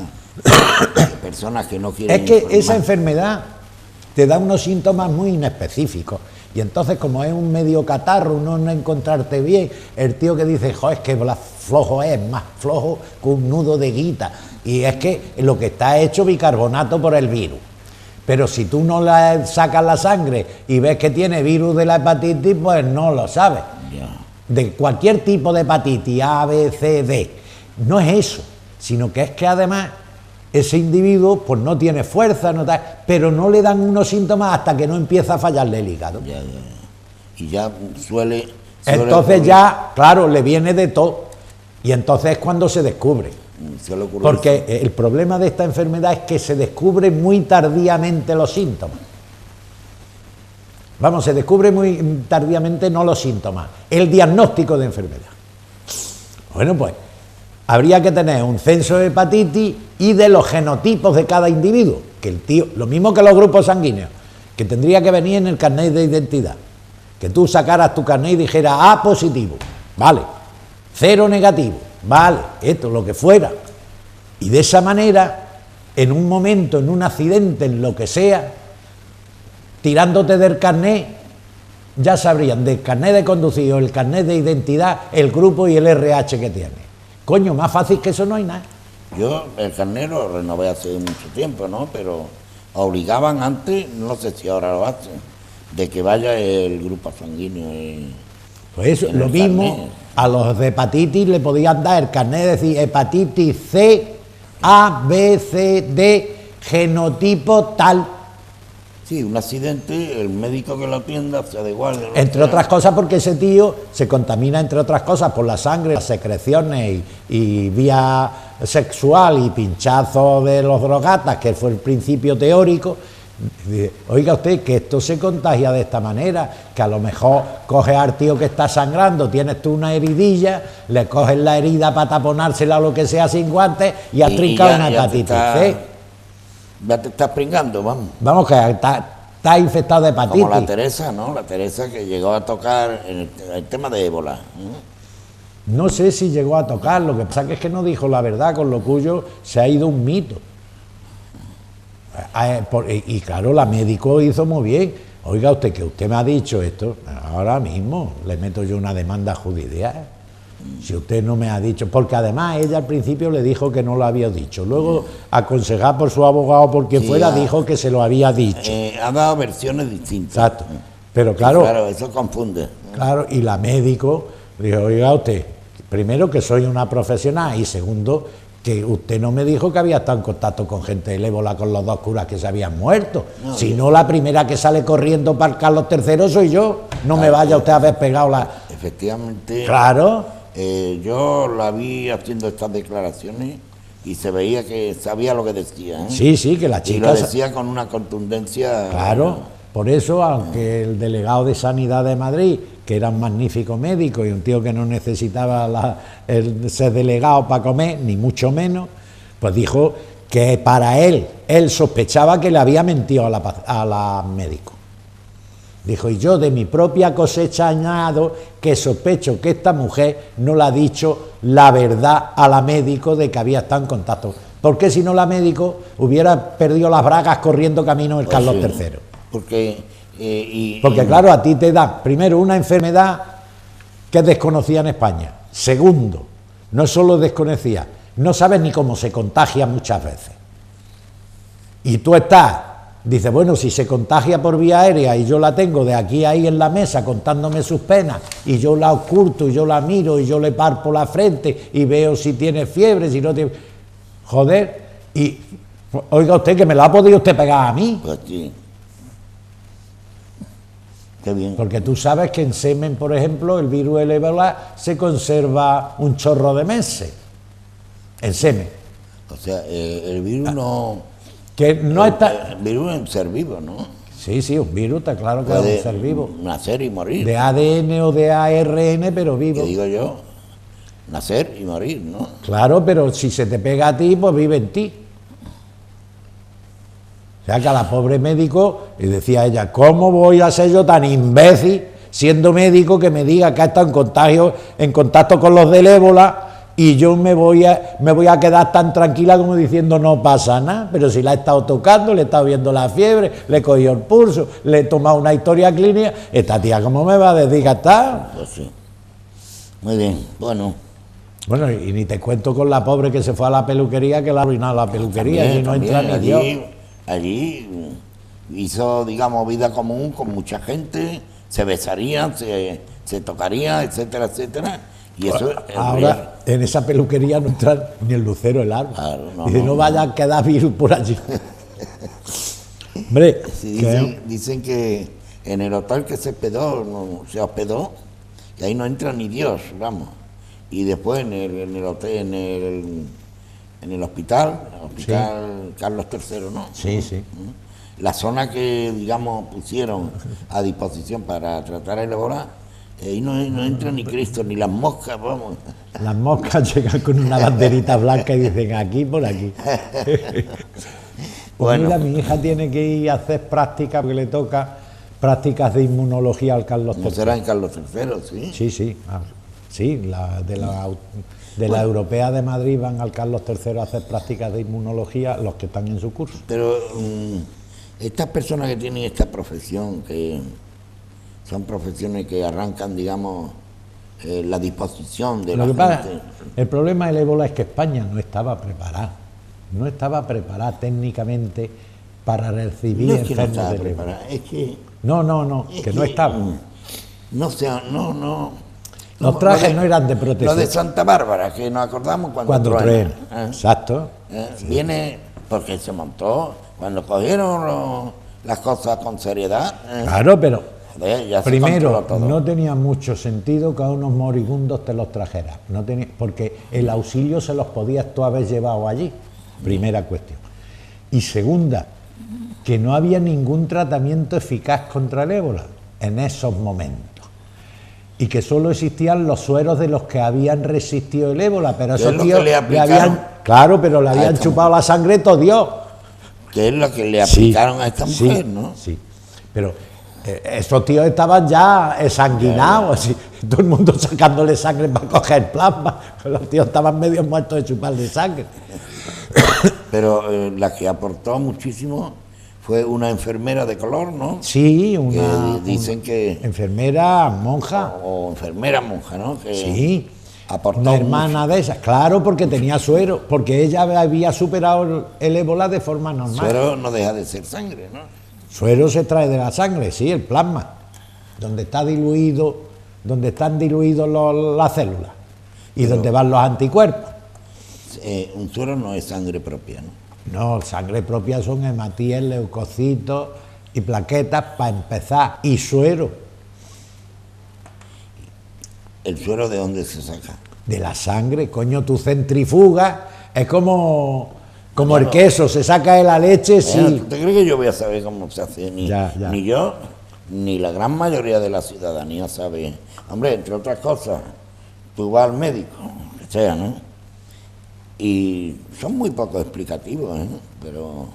Speaker 2: personas que no quieren
Speaker 1: Es que
Speaker 2: informar.
Speaker 1: esa enfermedad te da unos síntomas muy inespecíficos. Y entonces, como es un medio catarro, uno no encontrarte bien, el tío que dice, joder, es que flojo es, más flojo que un nudo de guita. Y es que lo que está hecho bicarbonato por el virus. Pero si tú no le sacas la sangre y ves que tiene virus de la hepatitis, pues no lo sabes.
Speaker 2: Ya.
Speaker 1: De cualquier tipo de hepatitis, A, B, C, D. No es eso, sino que es que además ese individuo pues no tiene fuerza, pero no le dan unos síntomas hasta que no empieza a fallarle el hígado.
Speaker 2: Ya. Y ya suele
Speaker 1: Entonces
Speaker 2: ocurrir.
Speaker 1: ya, claro, le viene de todo. Y entonces es cuando se descubre.
Speaker 2: Suele ocurrir
Speaker 1: Porque el problema de esta enfermedad es que se descubren muy tardíamente los síntomas. Vamos, se descubre muy tardíamente no los síntomas, el diagnóstico de enfermedad. Bueno, pues habría que tener un censo de hepatitis y de los genotipos de cada individuo, que el tío, lo mismo que los grupos sanguíneos, que tendría que venir en el carnet de identidad, que tú sacaras tu carnet y dijeras A positivo, vale, 0 negativo, vale, esto, lo que fuera. Y de esa manera, en un momento, en un accidente, en lo que sea, tirándote del carnet, ya sabrían del carnet de conducido, el carnet de identidad, el grupo y el RH que tiene. Coño, más fácil que eso no hay nada.
Speaker 2: Yo el carnet lo renové hace mucho tiempo, ¿no? Pero obligaban antes, no sé si ahora lo hacen, de que vaya el grupo sanguíneo.
Speaker 1: Pues eso,
Speaker 2: en
Speaker 1: lo
Speaker 2: el
Speaker 1: mismo,
Speaker 2: carnet.
Speaker 1: a los de hepatitis le podían dar el carnet, decir hepatitis C, A, B, C, D, genotipo tal.
Speaker 2: Sí, un accidente, el médico que lo atienda se da igual.
Speaker 1: Entre otras cosas porque ese tío se contamina, entre otras cosas, por la sangre, las secreciones y vía sexual y pinchazo de los drogatas, que fue el principio teórico. Oiga usted, que esto se contagia de esta manera, que a lo mejor coges al tío que está sangrando, tienes tú una heridilla, le coges la herida para taponársela o lo que sea sin guantes y has trincado una hepatitis C.
Speaker 2: Ya te estás pringando, vamos.
Speaker 1: Vamos, que está infectado de hepatitis.
Speaker 2: Como la Teresa, ¿no? La Teresa que llegó a tocar el tema de ébola.
Speaker 1: No sé si llegó a tocar, lo que pasa es que no dijo la verdad, con lo cuyo se ha ido un mito. Y claro, la médico hizo muy bien. Oiga usted, que usted me ha dicho esto, ahora mismo le meto yo una demanda judicial. Si usted no me ha dicho, porque además ella al principio le dijo que no lo había dicho, luego aconsejada por su abogado, por quien fuera, dijo que se lo había dicho.
Speaker 2: Ha dado versiones distintas.
Speaker 1: Exacto. Pero claro,
Speaker 2: Claro, eso confunde.
Speaker 1: claro, y la médico dijo, oiga usted, primero que soy una profesional y segundo que usted no me dijo que había estado en contacto con gente del ébola, con los 2 curas que se habían muerto.
Speaker 2: No,
Speaker 1: Si no, la primera que sale corriendo para el Carlos III soy yo. No me vaya usted a haber pegado la...
Speaker 2: Efectivamente.
Speaker 1: Claro.
Speaker 2: Yo la vi haciendo estas declaraciones y se veía que sabía lo que decía.
Speaker 1: Sí, que la
Speaker 2: Y
Speaker 1: chica...
Speaker 2: lo decía con una contundencia.
Speaker 1: Claro, por eso, aunque el delegado de Sanidad de Madrid, que era un magnífico médico y un tío que no necesitaba ser delegado para comer, ni mucho menos, pues dijo que para él sospechaba que le había mentido a la médico. Dijo, y yo de mi propia cosecha añado que sospecho que esta mujer no le ha dicho la verdad a la médico de que había estado en contacto. Porque si no, la médico hubiera perdido las bragas corriendo camino del Carlos
Speaker 2: Sí,
Speaker 1: III.
Speaker 2: Porque
Speaker 1: Claro, a ti te da, primero, una enfermedad que es desconocida en España. Segundo, no solo desconocida, no sabes ni cómo se contagia muchas veces. Y tú estás dice, bueno, si se contagia por vía aérea y yo la tengo de aquí a ahí en la mesa contándome sus penas y yo la oculto y yo la miro y yo le parpo la frente y veo si tiene fiebre, si no tiene... Joder, y oiga usted que me la ha podido usted pegar a mí.
Speaker 2: Pues sí. Qué bien.
Speaker 1: Porque tú sabes que en semen, por ejemplo, el virus del ébola se conserva un chorro de meses. En semen.
Speaker 2: O sea, el virus no...
Speaker 1: Que no está...
Speaker 2: El virus es un ser vivo, ¿no?
Speaker 1: Sí, sí, un virus, está claro que es
Speaker 2: Puede
Speaker 1: un ser vivo.
Speaker 2: nacer y morir.
Speaker 1: De ADN o de ARN, pero vivo.
Speaker 2: ¿Qué digo yo? Nacer y morir, ¿no?
Speaker 1: Claro, pero si se te pega a ti, pues vive en ti. O sea que a la pobre médico, y decía ella, ¿cómo voy a ser yo tan imbécil, siendo médico, que me diga que ha estado en contacto con los del ébola, y yo me voy a quedar tan tranquila como diciendo no pasa nada? Pero si la he estado tocando, le he estado viendo la fiebre, le he cogido el pulso, le he tomado una historia clínica, esta tía, ¿cómo me va a decir que está?
Speaker 2: Pues sí. Muy bien, bueno.
Speaker 1: Bueno, y ni te cuento con la pobre que se fue a la peluquería, que la ha arruinado la peluquería, y no entra ni Dios.
Speaker 2: Allí hizo, digamos, vida común con mucha gente, se besarían, se tocarían, etcétera, etcétera. Y eso
Speaker 1: ahora en esa peluquería no entra ni el lucero el árbol.
Speaker 2: Claro,
Speaker 1: Dice, no vaya a quedar virus por allí. Hombre,
Speaker 2: sí, dicen que en el hotel que se hospedó, y ahí no entra ni Dios, vamos. Y después en el hotel, en el hospital
Speaker 1: sí.
Speaker 2: Carlos III, ¿no?
Speaker 1: Sí, sí.
Speaker 2: La zona que, digamos, pusieron a disposición para tratar el ébola, ahí no entra ni Cristo, ni las moscas, vamos.
Speaker 1: Las moscas llegan con una banderita blanca y dicen aquí, por aquí. Pues bueno. Mira, mi hija tiene que ir a hacer prácticas, porque le toca prácticas de inmunología al Carlos III.
Speaker 2: ¿No será en Carlos III, sí?
Speaker 1: Sí, sí. Sí, de la Europea de Madrid van al Carlos III a hacer prácticas de inmunología los que están en su curso.
Speaker 2: Pero estas personas que tienen esta profesión, que son profesiones que arrancan, digamos, la disposición de la gente.
Speaker 1: El problema del ébola es que España no estaba preparada técnicamente para recibir enfermos del ébola.
Speaker 2: Es que
Speaker 1: no estaba. Los trajes no eran de protección.
Speaker 2: Lo de Santa Bárbara, que nos acordamos cuando
Speaker 1: truena. Exacto.
Speaker 2: Viene porque se montó, cuando cogieron las cosas con seriedad.
Speaker 1: Claro, pero
Speaker 2: joder,
Speaker 1: primero, no tenía mucho sentido que a unos moribundos te los trajeras, porque el auxilio se los podías tú haber llevado allí, primera cuestión. Y segunda, que no había ningún tratamiento eficaz contra el ébola en esos momentos. Y que solo existían los sueros de los que habían resistido el ébola, pero esos tíos le habían chupado la sangre todo Dios.
Speaker 2: Que es lo que le aplicaron a esta mujer, ¿no?
Speaker 1: Sí, pero esos tíos estaban ya sanguinados, así, todo el mundo sacándole sangre para coger plasma, los tíos estaban medio muertos de chuparle sangre.
Speaker 2: Pero la que aportó muchísimo fue una enfermera de color, ¿no?
Speaker 1: Sí,
Speaker 2: dicen que
Speaker 1: enfermera monja.
Speaker 2: O enfermera monja, ¿no? Que
Speaker 1: sí,
Speaker 2: aportó
Speaker 1: una hermana
Speaker 2: mucho.
Speaker 1: de esas, claro, porque tenía suero, porque ella había superado el ébola de forma normal.
Speaker 2: Suero no deja de ser sangre, ¿no?
Speaker 1: Suero se trae de la sangre, sí, el plasma, donde están diluidos las células y donde van los anticuerpos.
Speaker 2: Un suero no es sangre propia, ¿no?
Speaker 1: No, sangre propia son hematíes, leucocitos y plaquetas para empezar, y suero.
Speaker 2: ¿El suero de dónde se saca?
Speaker 1: De la sangre, coño, tu centrifuga es como el queso, se saca de la leche, sí.
Speaker 2: ¿Te crees que yo voy a saber cómo se hace? Ni yo, ni la gran mayoría de la ciudadanía sabe. Hombre, entre otras cosas, tú vas al médico, que sea, ¿no? Y son muy poco explicativos, ¿eh? pero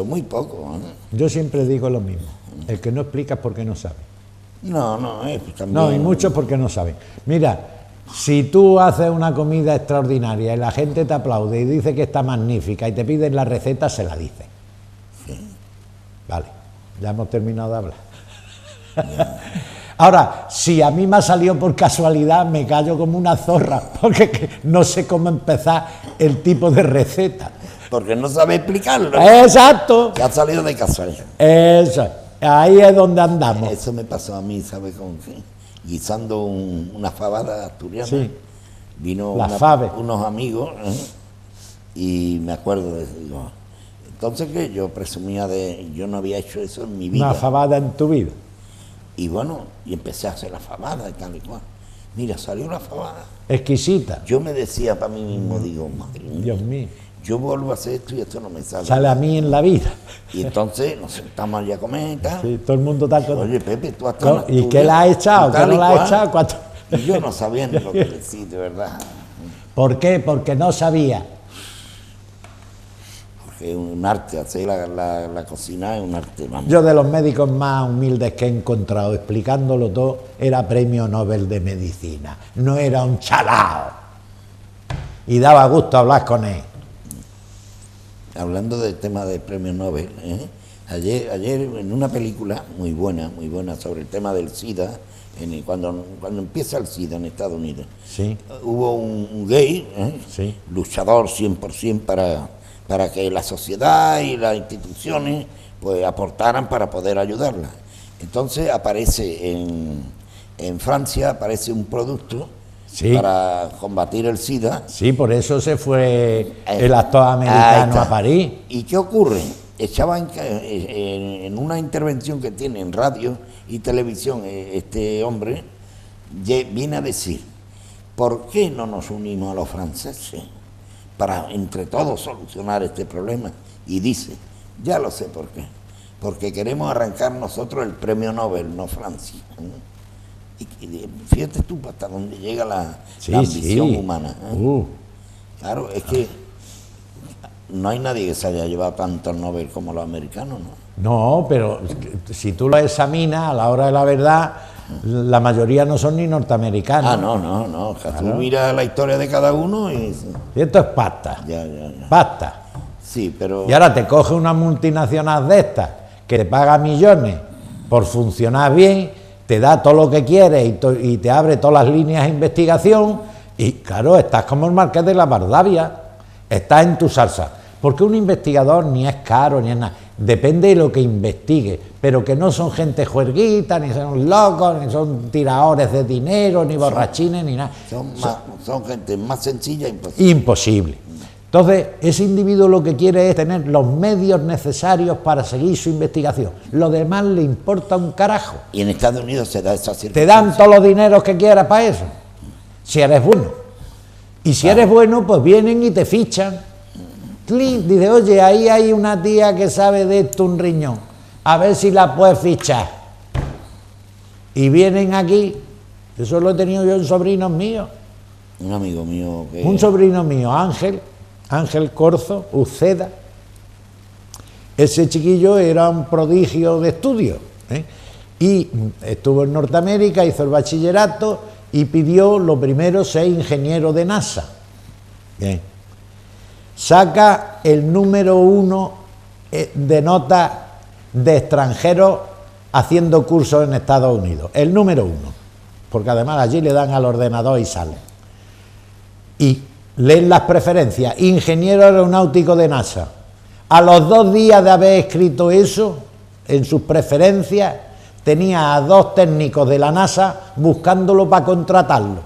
Speaker 2: muy poco, ¿eh?
Speaker 1: Yo siempre digo lo mismo, el que no explica es porque no sabe.
Speaker 2: Pues también...
Speaker 1: No, y muchos porque no saben. Mira, si tú haces una comida extraordinaria y la gente te aplaude y dice que está magnífica y te piden la receta, se la dice.
Speaker 2: Sí.
Speaker 1: Vale, ya hemos terminado de hablar. Ahora, si a mí me ha salido por casualidad, me callo como una zorra, porque no sé cómo empezar el tipo de receta.
Speaker 2: porque no sabe explicarlo.
Speaker 1: Exacto.
Speaker 2: Que ha salido de casualidad.
Speaker 1: Eso. Ahí es donde andamos.
Speaker 2: Eso me pasó a mí, ¿sabes con qué? Guisando una fabada asturiana.
Speaker 1: Sí.
Speaker 2: Vino unos amigos, y me acuerdo de digo, entonces que yo presumía yo no había hecho eso en mi vida.
Speaker 1: Una fabada en tu vida.
Speaker 2: Y bueno, y empecé a hacer la fabada y tal y cual. Mira, salió la fabada.
Speaker 1: Exquisita.
Speaker 2: Yo me decía para mí mismo, digo, madre mía,
Speaker 1: Dios mío.
Speaker 2: yo vuelvo a hacer esto y esto no me sale.
Speaker 1: Sale a mí en la vida.
Speaker 2: Y entonces nos sentamos allá a comer y tal.
Speaker 1: Sí, todo el mundo está con...
Speaker 2: Oye, Pepe, tú has
Speaker 1: ¿Y qué la has echado? ¿Qué no la has echado?
Speaker 2: Y yo no sabía ni lo que decir, de verdad.
Speaker 1: ¿Por qué? Porque no sabía.
Speaker 2: Porque es un arte, hacer la cocina es un arte. Vamos.
Speaker 1: Yo de los médicos más humildes que he encontrado, explicándolo todo, era premio Nobel de Medicina. No era un chalao. Y daba gusto hablar con él.
Speaker 2: Hablando del tema del premio Nobel, ayer en una película muy buena sobre el tema del SIDA, cuando empieza el SIDA en Estados Unidos,
Speaker 1: Sí.
Speaker 2: hubo un gay,
Speaker 1: Sí.
Speaker 2: luchador 100% para que la sociedad y las instituciones pues aportaran para poder ayudarla. Entonces aparece en Francia, aparece un producto
Speaker 1: Sí.
Speaker 2: para combatir el SIDA.
Speaker 1: Sí, por eso se fue el actor americano a París.
Speaker 2: ¿Y qué ocurre? Echaba en una intervención que tiene en radio y televisión este hombre, viene a decir, ¿por qué no nos unimos a los franceses para entre todos solucionar este problema? Y dice, ya lo sé por qué, porque queremos arrancar nosotros el premio Nobel, no Francia. Y fíjate tú hasta dónde llega la ambición humana. Claro, es que no hay nadie que se haya llevado tantos Nobel como los americanos, ¿no?
Speaker 1: No, pero si tú lo examinas, a la hora de la verdad, la mayoría no son ni norteamericanos.
Speaker 2: No. Tú miras la historia de cada uno y...
Speaker 1: Y esto es pasta.
Speaker 2: Ya.
Speaker 1: Pasta.
Speaker 2: Sí, pero...
Speaker 1: Y ahora te coge una multinacional de estas que te paga millones por funcionar bien, te da todo lo que quieres y te abre todas las líneas de investigación y claro, estás como el Marqués de la Bardavia, estás en tu salsa. Porque un investigador ni es caro ni es nada, depende de lo que investigue, pero que no son gente juerguita, ni son locos, ni son tiradores de dinero, ni borrachines, ni nada.
Speaker 2: Son gente más sencilla e imposible.
Speaker 1: Imposible. Entonces, ese individuo lo que quiere es tener los medios necesarios para seguir su investigación. Lo demás le importa un carajo.
Speaker 2: Y en Estados Unidos se da esa circunstancia.
Speaker 1: Te dan todos los dineros que quieras para eso, si eres bueno. Y si eres bueno, pues vienen y te fichan. Dice, oye, ahí hay una tía que sabe de esto un riñón, a ver si la puedes fichar. Y vienen aquí, eso lo he tenido yo en sobrinos míos.
Speaker 2: Un amigo mío que...
Speaker 1: Un sobrino mío, Ángel Corzo Uceda. Ese chiquillo era un prodigio de estudio, y estuvo en Norteamérica, hizo el bachillerato y pidió lo primero ser ingeniero de NASA. Bien. Saca el número 1 de notas de extranjeros haciendo cursos en Estados Unidos, el número 1, porque además allí le dan al ordenador y sale. Y leen las preferencias, ingeniero aeronáutico de NASA. A los 2 días de haber escrito eso, en sus preferencias, tenía a 2 técnicos de la NASA buscándolo para contratarlo.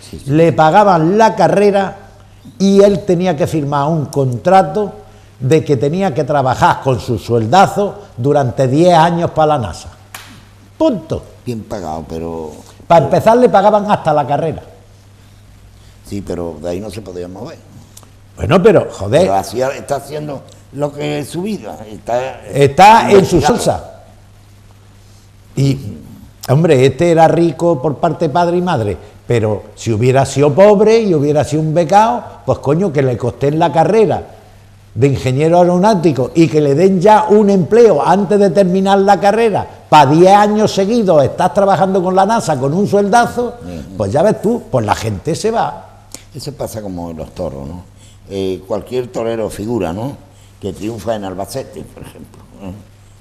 Speaker 2: Sí.
Speaker 1: Le pagaban la carrera y él tenía que firmar un contrato de que tenía que trabajar con su sueldazo durante 10 años para la NASA. Punto.
Speaker 2: Bien pagado, pero...
Speaker 1: Para empezar le pagaban hasta la carrera.
Speaker 2: Sí, pero de ahí no se podía mover.
Speaker 1: Bueno, pero joder.
Speaker 2: Pero está haciendo lo que es su vida.
Speaker 1: Está en su salsa. Y, hombre, este era rico por parte de padre y madre, pero si hubiera sido pobre y hubiera sido un becado, pues coño, que le costé en la carrera de ingeniero aeronáutico y que le den ya un empleo antes de terminar la carrera, para 10 años seguidos estás trabajando con la NASA con un sueldazo, pues ya ves tú, pues la gente se va.
Speaker 2: Eso pasa como en los toros, ¿no? Cualquier torero figura, ¿no? Que triunfa en Albacete, por ejemplo.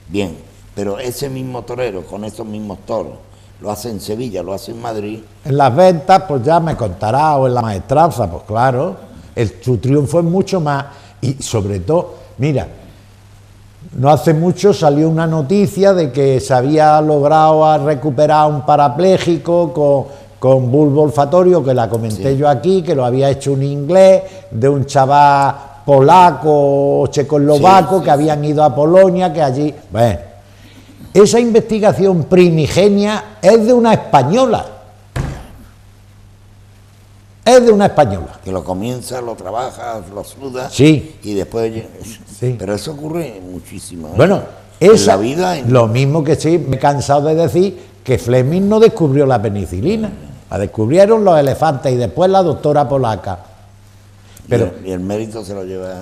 Speaker 2: Bien, pero ese mismo torero con esos mismos toros lo hace en Sevilla, lo hace en Madrid.
Speaker 1: En las ventas, pues ya me contará, o en la maestranza, pues claro, su triunfo es mucho más. Y sobre todo, mira, no hace mucho salió una noticia de que se había logrado recuperar a un parapléjico con bulbo olfatorio, que la comenté
Speaker 2: Sí.
Speaker 1: yo aquí, que lo había hecho un inglés, de un chaval polaco o checoslovaco,
Speaker 2: Sí,
Speaker 1: que habían ido a Polonia, que allí... Bueno, esa investigación primigenia es de una española. Es de una española.
Speaker 2: Que lo comienza, lo trabaja, lo suda.
Speaker 1: Sí.
Speaker 2: Y después...
Speaker 1: Sí.
Speaker 2: Pero eso ocurre muchísimo.
Speaker 1: Bueno,
Speaker 2: en
Speaker 1: esa,
Speaker 2: la vida...
Speaker 1: lo mismo que sí, me he cansado de decir que Fleming no descubrió la penicilina. La descubrieron los elefantes y después la doctora polaca. Pero,
Speaker 2: y el mérito se lo lleva...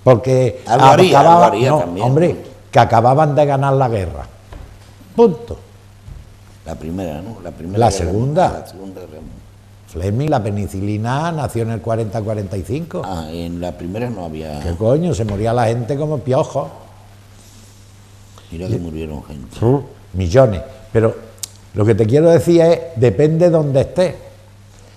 Speaker 1: porque
Speaker 2: Algo haría
Speaker 1: no,
Speaker 2: también.
Speaker 1: hombre, que acababan de ganar la guerra. Punto.
Speaker 2: La primera, ¿no?
Speaker 1: La segunda.
Speaker 2: La segunda guerra mundial.
Speaker 1: Fleming, la penicilina nació en el 40-45.
Speaker 2: Ah, en la primera no había...
Speaker 1: ¿Qué coño? Se moría la gente como piojos.
Speaker 2: Mira que murieron gente.
Speaker 1: Millones. Pero lo que te quiero decir es, depende de dónde estés.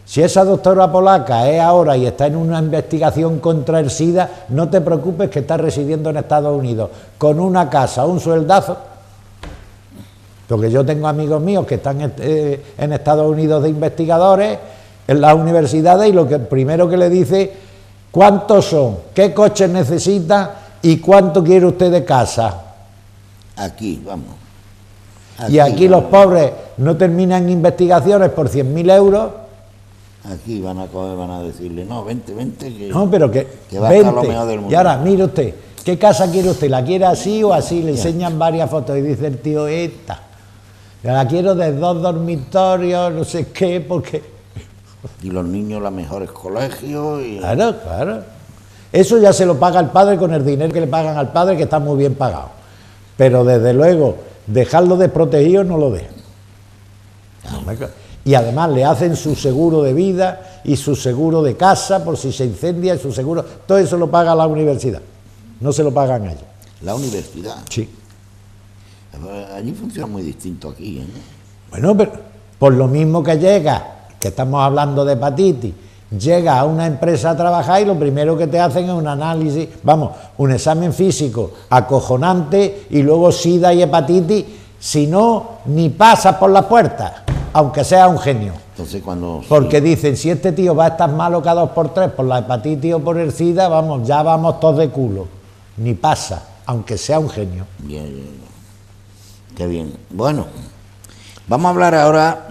Speaker 1: Si esa doctora polaca es ahora y está en una investigación contra el SIDA, no te preocupes que está residiendo en Estados Unidos, con una casa, un sueldazo. Porque yo tengo amigos míos que están en Estados Unidos de investigadores, en las universidades, y lo que primero que le dice, ¿cuántos son? ¿Qué coches necesita? ¿Y cuánto quiere usted de casa?
Speaker 2: Aquí, vamos.
Speaker 1: Y aquí los pobres no terminan investigaciones por 100.000 euros.
Speaker 2: Aquí van a coger, van a decirle, no, vente, que...
Speaker 1: No, pero que
Speaker 2: va a estar lo mejor del mundo.
Speaker 1: Y ahora, mire usted, ¿qué casa quiere usted? ¿La quiere así o así? Le enseñan varias fotos y dice el tío, esta. La quiero de 2 dormitorios, no sé qué, porque...
Speaker 2: Y los niños los mejores colegios y...
Speaker 1: Claro, claro. Eso ya se lo paga el padre con el dinero que le pagan al padre, que está muy bien pagado. Pero desde luego, dejarlo desprotegido no lo dejan. Y además le hacen su seguro de vida y su seguro de casa por si se incendia, su seguro... Todo eso lo paga la universidad. No se lo pagan ellos.
Speaker 2: La universidad.
Speaker 1: Sí.
Speaker 2: Allí funciona muy distinto aquí, ¿eh?
Speaker 1: Bueno, pero por lo mismo que llega, que estamos hablando de hepatitis, llega a una empresa a trabajar y lo primero que te hacen es un análisis, vamos, un examen físico acojonante y luego SIDA y hepatitis, si no, ni pasas por la puerta, aunque sea un genio.
Speaker 2: Entonces cuando...
Speaker 1: Porque dicen, si este tío va a estar malo cada 2 por 3 por la hepatitis o por el SIDA, vamos, ya vamos todos de culo. Ni pasa, aunque sea un genio.
Speaker 2: Bien, bien. Qué bien. Bueno, vamos a hablar ahora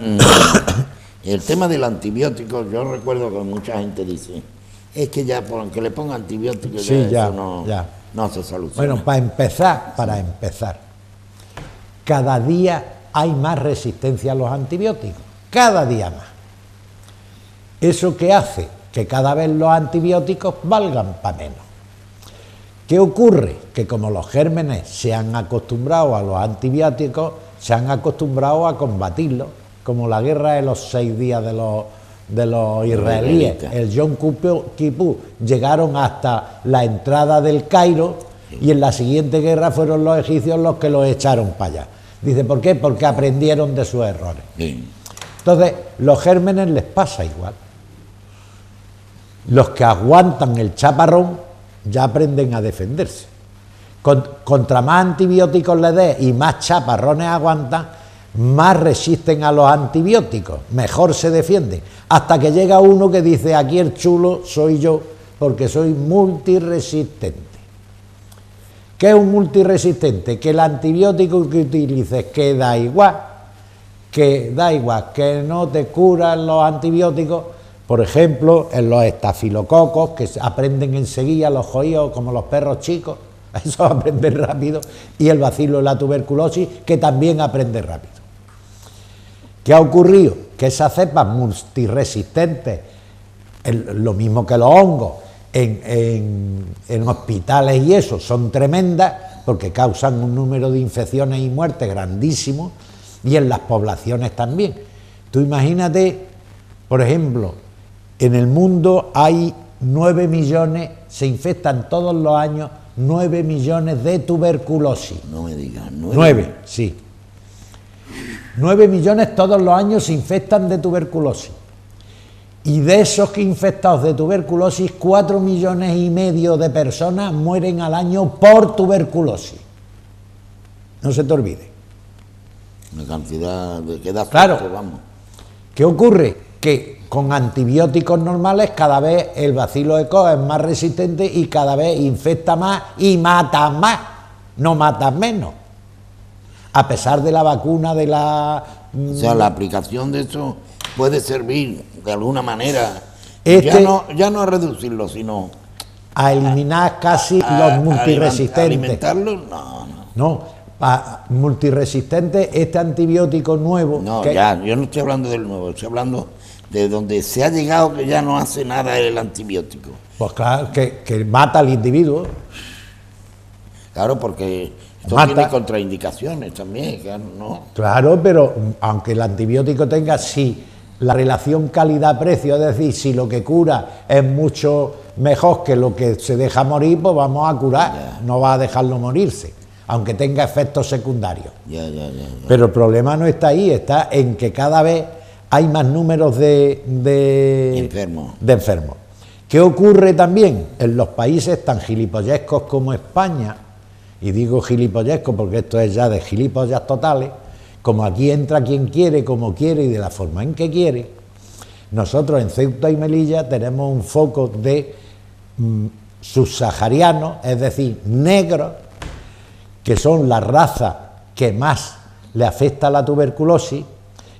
Speaker 2: el tema del antibiótico. Yo recuerdo que mucha gente dice, es que ya por aunque le ponga antibióticos
Speaker 1: Sí, ya,
Speaker 2: eso
Speaker 1: ya.
Speaker 2: no se soluciona.
Speaker 1: Bueno, para empezar, cada día hay más resistencia a los antibióticos, cada día más. ¿Eso qué hace? Que cada vez los antibióticos valgan para menos. ¿Qué ocurre? Que como los gérmenes se han acostumbrado a los antibióticos, se han acostumbrado a combatirlos, como la guerra de los 6 días de los israelíes. El Yom Kippur llegaron hasta la entrada del Cairo y en la siguiente guerra fueron los egipcios los que los echaron para allá. Dice, ¿por qué? Porque aprendieron de sus errores.
Speaker 2: Sí.
Speaker 1: Entonces, los gérmenes les pasa igual. Los que aguantan el chaparrón ya aprenden a defenderse. Contra más antibióticos le des y más chaparrones aguantan, más resisten a los antibióticos, mejor se defienden. Hasta que llega uno que dice, aquí el chulo soy yo, porque soy multiresistente. ¿Qué es un multiresistente? Que el antibiótico que utilices que da igual, que no te curan los antibióticos. Por ejemplo, en los estafilococos, que aprenden enseguida los jodidos como los perros chicos, eso aprende rápido, y el bacilo de la tuberculosis, que también aprende rápido. ¿Qué ha ocurrido? Que esas cepas multiresistentes, lo mismo que los hongos, en hospitales y eso, son tremendas, porque causan un número de infecciones y muertes grandísimo, y en las poblaciones también. Tú imagínate, por ejemplo, en el mundo hay 9 millones, se infectan todos los años 9 millones de tuberculosis.
Speaker 2: No me digas,
Speaker 1: 9, sí. 9 millones todos los años se infectan de tuberculosis. Y de esos infectados de tuberculosis, 4,5 millones de personas mueren al año por tuberculosis. No se te olvide.
Speaker 2: Una cantidad de que da
Speaker 1: Claro.
Speaker 2: susto, vamos.
Speaker 1: ¿Qué ocurre? Que con antibióticos normales cada vez el bacilo de Koch es más resistente y cada vez infecta más y mata más, no mata menos. A pesar de la vacuna de la...
Speaker 2: O sea, la aplicación de eso puede servir de alguna manera, ya no a reducirlo, sino
Speaker 1: a eliminar casi los multiresistentes.
Speaker 2: ¿Alimentarlos? No.
Speaker 1: No, multiresistentes, este antibiótico nuevo...
Speaker 2: No, ya, yo no estoy hablando del nuevo, estoy hablando de donde se ha llegado que ya no hace nada el antibiótico.
Speaker 1: Pues claro, que mata al individuo.
Speaker 2: Claro, porque esto
Speaker 1: Mata.
Speaker 2: tiene contraindicaciones también, claro, ¿no?
Speaker 1: Claro, pero aunque el antibiótico tenga, si la relación calidad-precio, es decir, si lo que cura es mucho mejor que lo que se deja morir, pues vamos a curar, no va a dejarlo morirse, aunque tenga efectos secundarios.
Speaker 2: Ya.
Speaker 1: Pero el problema no está ahí, está en que cada vez hay más números de enfermos. ¿Qué ocurre también en los países tan gilipollescos como España? Y digo gilipollesco porque esto es ya de gilipollas totales. Como aquí entra quien quiere, como quiere y de la forma en que quiere, nosotros en Ceuta y Melilla tenemos un foco de subsaharianos, es decir, negros, que son la raza que más le afecta la tuberculosis,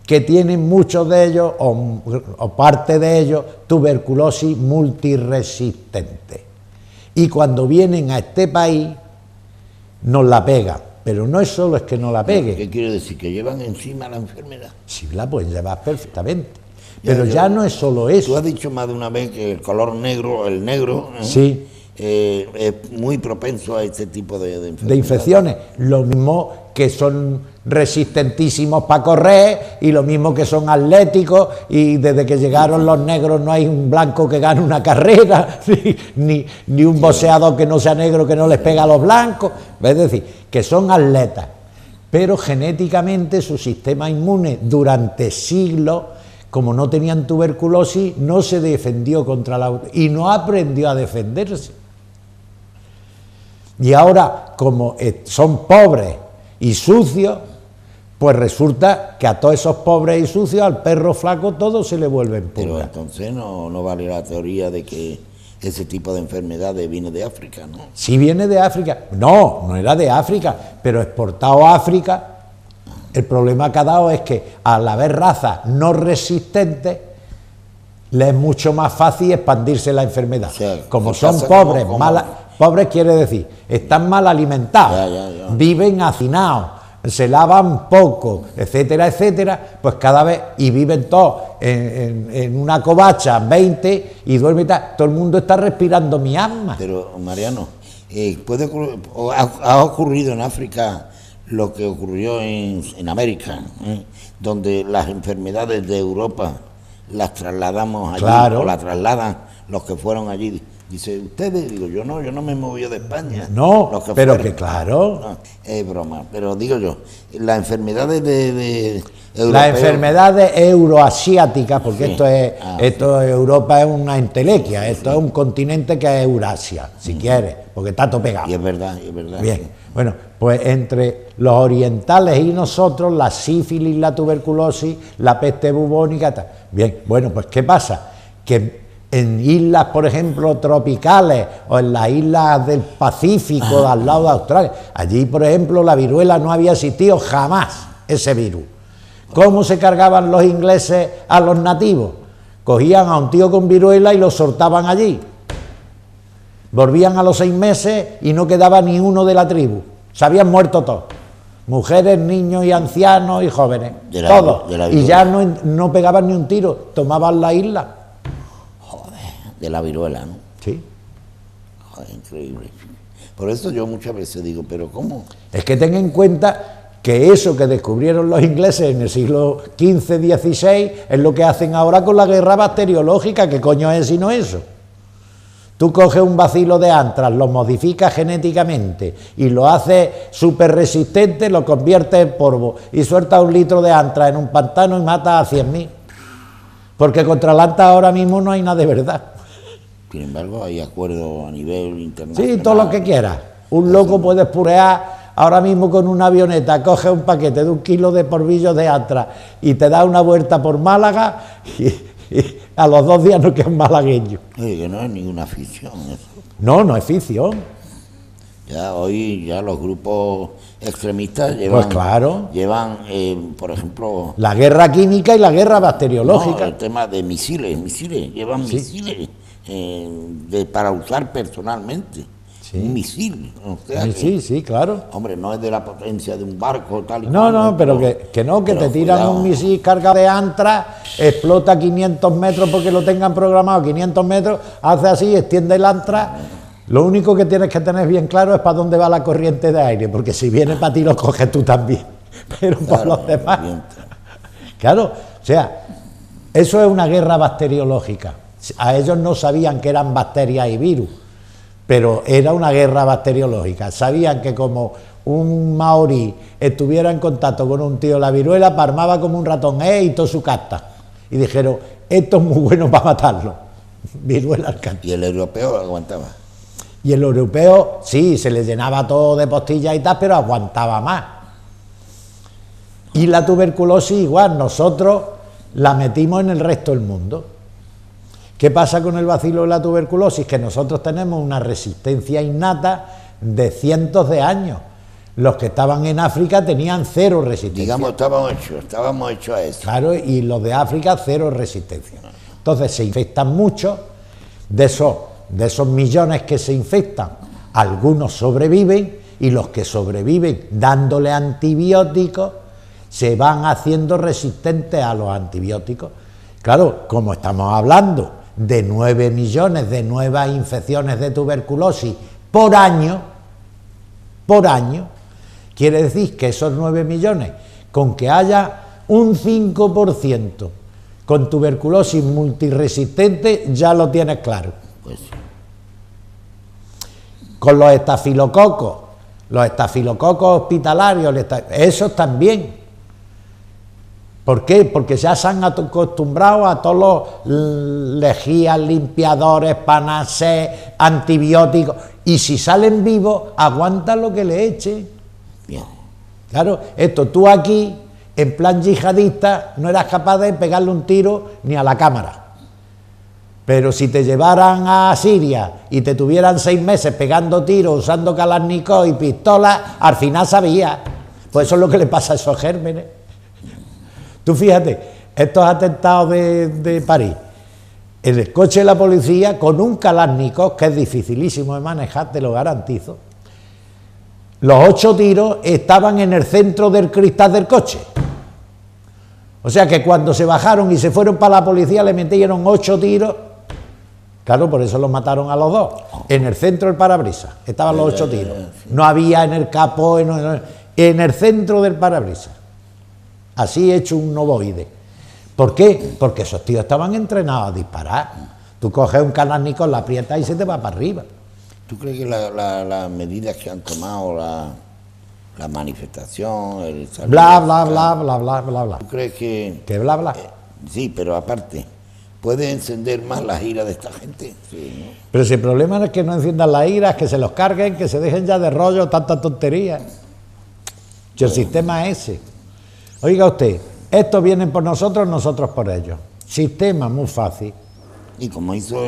Speaker 1: que tienen muchos de ellos, o parte de ellos, tuberculosis multiresistente. Y cuando vienen a este país, nos la pegan. Pero no es solo es que no la pegue.
Speaker 2: ¿Qué quiere decir? ¿Que llevan encima la enfermedad?
Speaker 1: Sí, la pueden llevar perfectamente. Pero ya no es solo eso.
Speaker 2: Tú has dicho más de una vez que el color negro, el negro,
Speaker 1: sí,
Speaker 2: es muy propenso a este tipo de enfermedades.
Speaker 1: De infecciones. Lo mismo que son resistentísimos para correr y lo mismo que son atléticos, y desde que llegaron los negros no hay un blanco que gane una carrera, ni un boxeador que no sea negro que no les pega a los blancos. Es decir, que son atletas, pero genéticamente su sistema inmune durante siglos, como no tenían tuberculosis, no se defendió contra la... y no aprendió a defenderse. Y ahora, como son pobres y sucios, pues resulta que a todos esos pobres y sucios, al perro flaco, todo se le vuelve en pulga.
Speaker 2: Pero entonces no vale la teoría de que ese tipo de enfermedades viene de África, ¿no?
Speaker 1: Sí viene de África. No era de África, pero exportado a África. El problema que ha dado es que al haber razas no resistentes, le es mucho más fácil expandirse la enfermedad. O sea, como son pobres, pobres quiere decir, están mal alimentados, viven hacinados, se lavan poco, etcétera, etcétera, pues cada vez, y viven todos en una covacha, 20, y duermen, todo el mundo está respirando miasma.
Speaker 2: Pero, Mariano, ha ocurrido en África lo que ocurrió en América, donde las enfermedades de Europa las trasladamos allí,
Speaker 1: claro,
Speaker 2: o las trasladan los que fueron allí. Dice, ustedes, digo, yo no me moví de España.
Speaker 1: No,
Speaker 2: los que
Speaker 1: pero
Speaker 2: fueron.
Speaker 1: que claro.
Speaker 2: No, es broma, pero digo yo, las enfermedades de
Speaker 1: las enfermedades euroasiáticas, porque esto Europa es una entelequia, esto es un continente que es Eurasia, si quieres, porque está todo pegado.
Speaker 2: Y es verdad.
Speaker 1: Bien, bueno, pues entre los orientales y nosotros, la sífilis, la tuberculosis, la peste bubónica, tal. Bien, bueno, pues ¿qué pasa? Que en islas, por ejemplo, tropicales, o en las islas del Pacífico, al lado de Australia, allí, por ejemplo, la viruela no había existido jamás, ese virus. ¿Cómo se cargaban los ingleses a los nativos? Cogían a un tío con viruela y lo soltaban allí. Volvían a los 6 meses y no quedaba ni uno de la tribu. Se habían muerto todos. Mujeres, niños y ancianos y jóvenes. Todos. Y ya no pegaban ni un tiro, tomaban la isla.
Speaker 2: De la viruela, ¿no?
Speaker 1: Sí.
Speaker 2: Joder, increíble. Por eso yo muchas veces digo, ¿pero cómo?
Speaker 1: Es que ten en cuenta que eso que descubrieron los ingleses en el siglo XV, XVI, es lo que hacen ahora con la guerra bacteriológica. ¿Qué coño es sino eso? Tú coges un bacilo de antras, lo modificas genéticamente y lo haces súper resistente, lo conviertes en polvo y sueltas 1 litro de antras en un pantano y matas a 100.000. porque contra Atlanta ahora mismo no hay nada de verdad.
Speaker 2: Sin embargo, hay acuerdos a nivel internacional.
Speaker 1: Sí, todo lo que quieras. Un loco puede purear ahora mismo con una avioneta, coge un paquete de 1 kilo de porbillos de Astra y te da una vuelta por Málaga y a los 2 días no quedas malagueño.
Speaker 2: Oye, que no es ninguna ficción eso.
Speaker 1: No, no es ficción.
Speaker 2: Ya hoy ya los grupos extremistas llevan,
Speaker 1: Pues claro.
Speaker 2: llevan por ejemplo,
Speaker 1: La guerra química y la guerra bacteriológica.
Speaker 2: no, el tema de misiles, llevan
Speaker 1: Sí.
Speaker 2: misiles para usar personalmente.
Speaker 1: Sí.
Speaker 2: Un misil. O sea
Speaker 1: Sí,
Speaker 2: que,
Speaker 1: sí, sí, claro.
Speaker 2: hombre, no es de la potencia de un barco tal y
Speaker 1: No,
Speaker 2: cual,
Speaker 1: no, pero que no, que
Speaker 2: pero
Speaker 1: te tiran
Speaker 2: cuidado.
Speaker 1: un misil cargado de antra, explota a 500 metros porque lo tengan programado 500 metros, hace así, extiende el antra. Lo único que tienes que tener bien claro es para dónde va la corriente de aire, porque si viene para ti lo coges tú también. Pero por
Speaker 2: Claro,
Speaker 1: los demás.
Speaker 2: bien.
Speaker 1: Claro, o sea, eso es una guerra bacteriológica. A ellos no sabían que eran bacterias y virus, pero era una guerra bacteriológica. Sabían que como un maorí estuviera en contacto con un tío la viruela, parmaba como un ratón, y toda su casta. Y dijeron, esto es muy bueno para matarlo. Viruela al canta.
Speaker 2: Y el europeo aguantaba.
Speaker 1: Y el europeo, sí, se le llenaba todo de postillas y tal, pero aguantaba más. Y la tuberculosis igual, nosotros la metimos en el resto del mundo. ¿Qué pasa con el bacilo de la tuberculosis? Que nosotros tenemos una resistencia innata de cientos de años. Los que estaban en África tenían cero resistencia.
Speaker 2: Digamos, estábamos hechos a eso.
Speaker 1: Claro, y los de África cero resistencia. Entonces se infectan mucho, de esos millones que se infectan, algunos sobreviven y los que sobreviven dándole antibióticos se van haciendo resistentes a los antibióticos. Claro, como estamos hablando de 9 millones de nuevas infecciones de tuberculosis por año, quiere decir que esos 9 millones, con que haya un 5% con tuberculosis multiresistente, ya lo tienes claro.
Speaker 2: Pues sí.
Speaker 1: Con los estafilococos hospitalarios, esos también. ¿Por qué? Porque ya se han acostumbrado a todos los lejías, limpiadores, panacés, antibióticos, y si salen vivos, aguantan lo que le echen.
Speaker 2: Bien.
Speaker 1: Claro, esto tú aquí, en plan yihadista, no eras capaz de pegarle un tiro ni a la cámara. Pero si te llevaran a Siria y te tuvieran 6 meses pegando tiros, usando Kalashnikov y pistolas, al final sabías. Pues eso es lo que le pasa a esos gérmenes. Tú fíjate, estos atentados de París, en el coche de la policía, con un Kalashnikov, que es dificilísimo de manejar, te lo garantizo, los 8 tiros estaban en el centro del cristal del coche. O sea que cuando se bajaron y se fueron para la policía, le metieron 8 tiros. Claro, por eso los mataron a los 2. En el centro del parabrisas estaban los 8 tiros. No había en el capó, en el centro del parabrisas. Así hecho un ovoide. ¿Por qué? Porque esos tíos estaban entrenados a disparar. Tú coges un Kalashnikov, la aprietas y se te va para arriba.
Speaker 2: ¿Tú crees que las medidas que han tomado, la manifestación, el salir,
Speaker 1: Bla, bla, bla, bla, bla, bla, bla.
Speaker 2: ¿tú crees que
Speaker 1: ¿Qué bla, bla?
Speaker 2: sí, pero aparte, puede encender más la ira de esta gente? Sí, ¿no?
Speaker 1: Pero si el problema no es que no enciendan las iras, que se los carguen, que se dejen ya de rollo, tanta tontería. Si el sistema es ese. Oiga usted, estos vienen por nosotros, nosotros por ellos. Sistema muy fácil.
Speaker 2: Y como hizo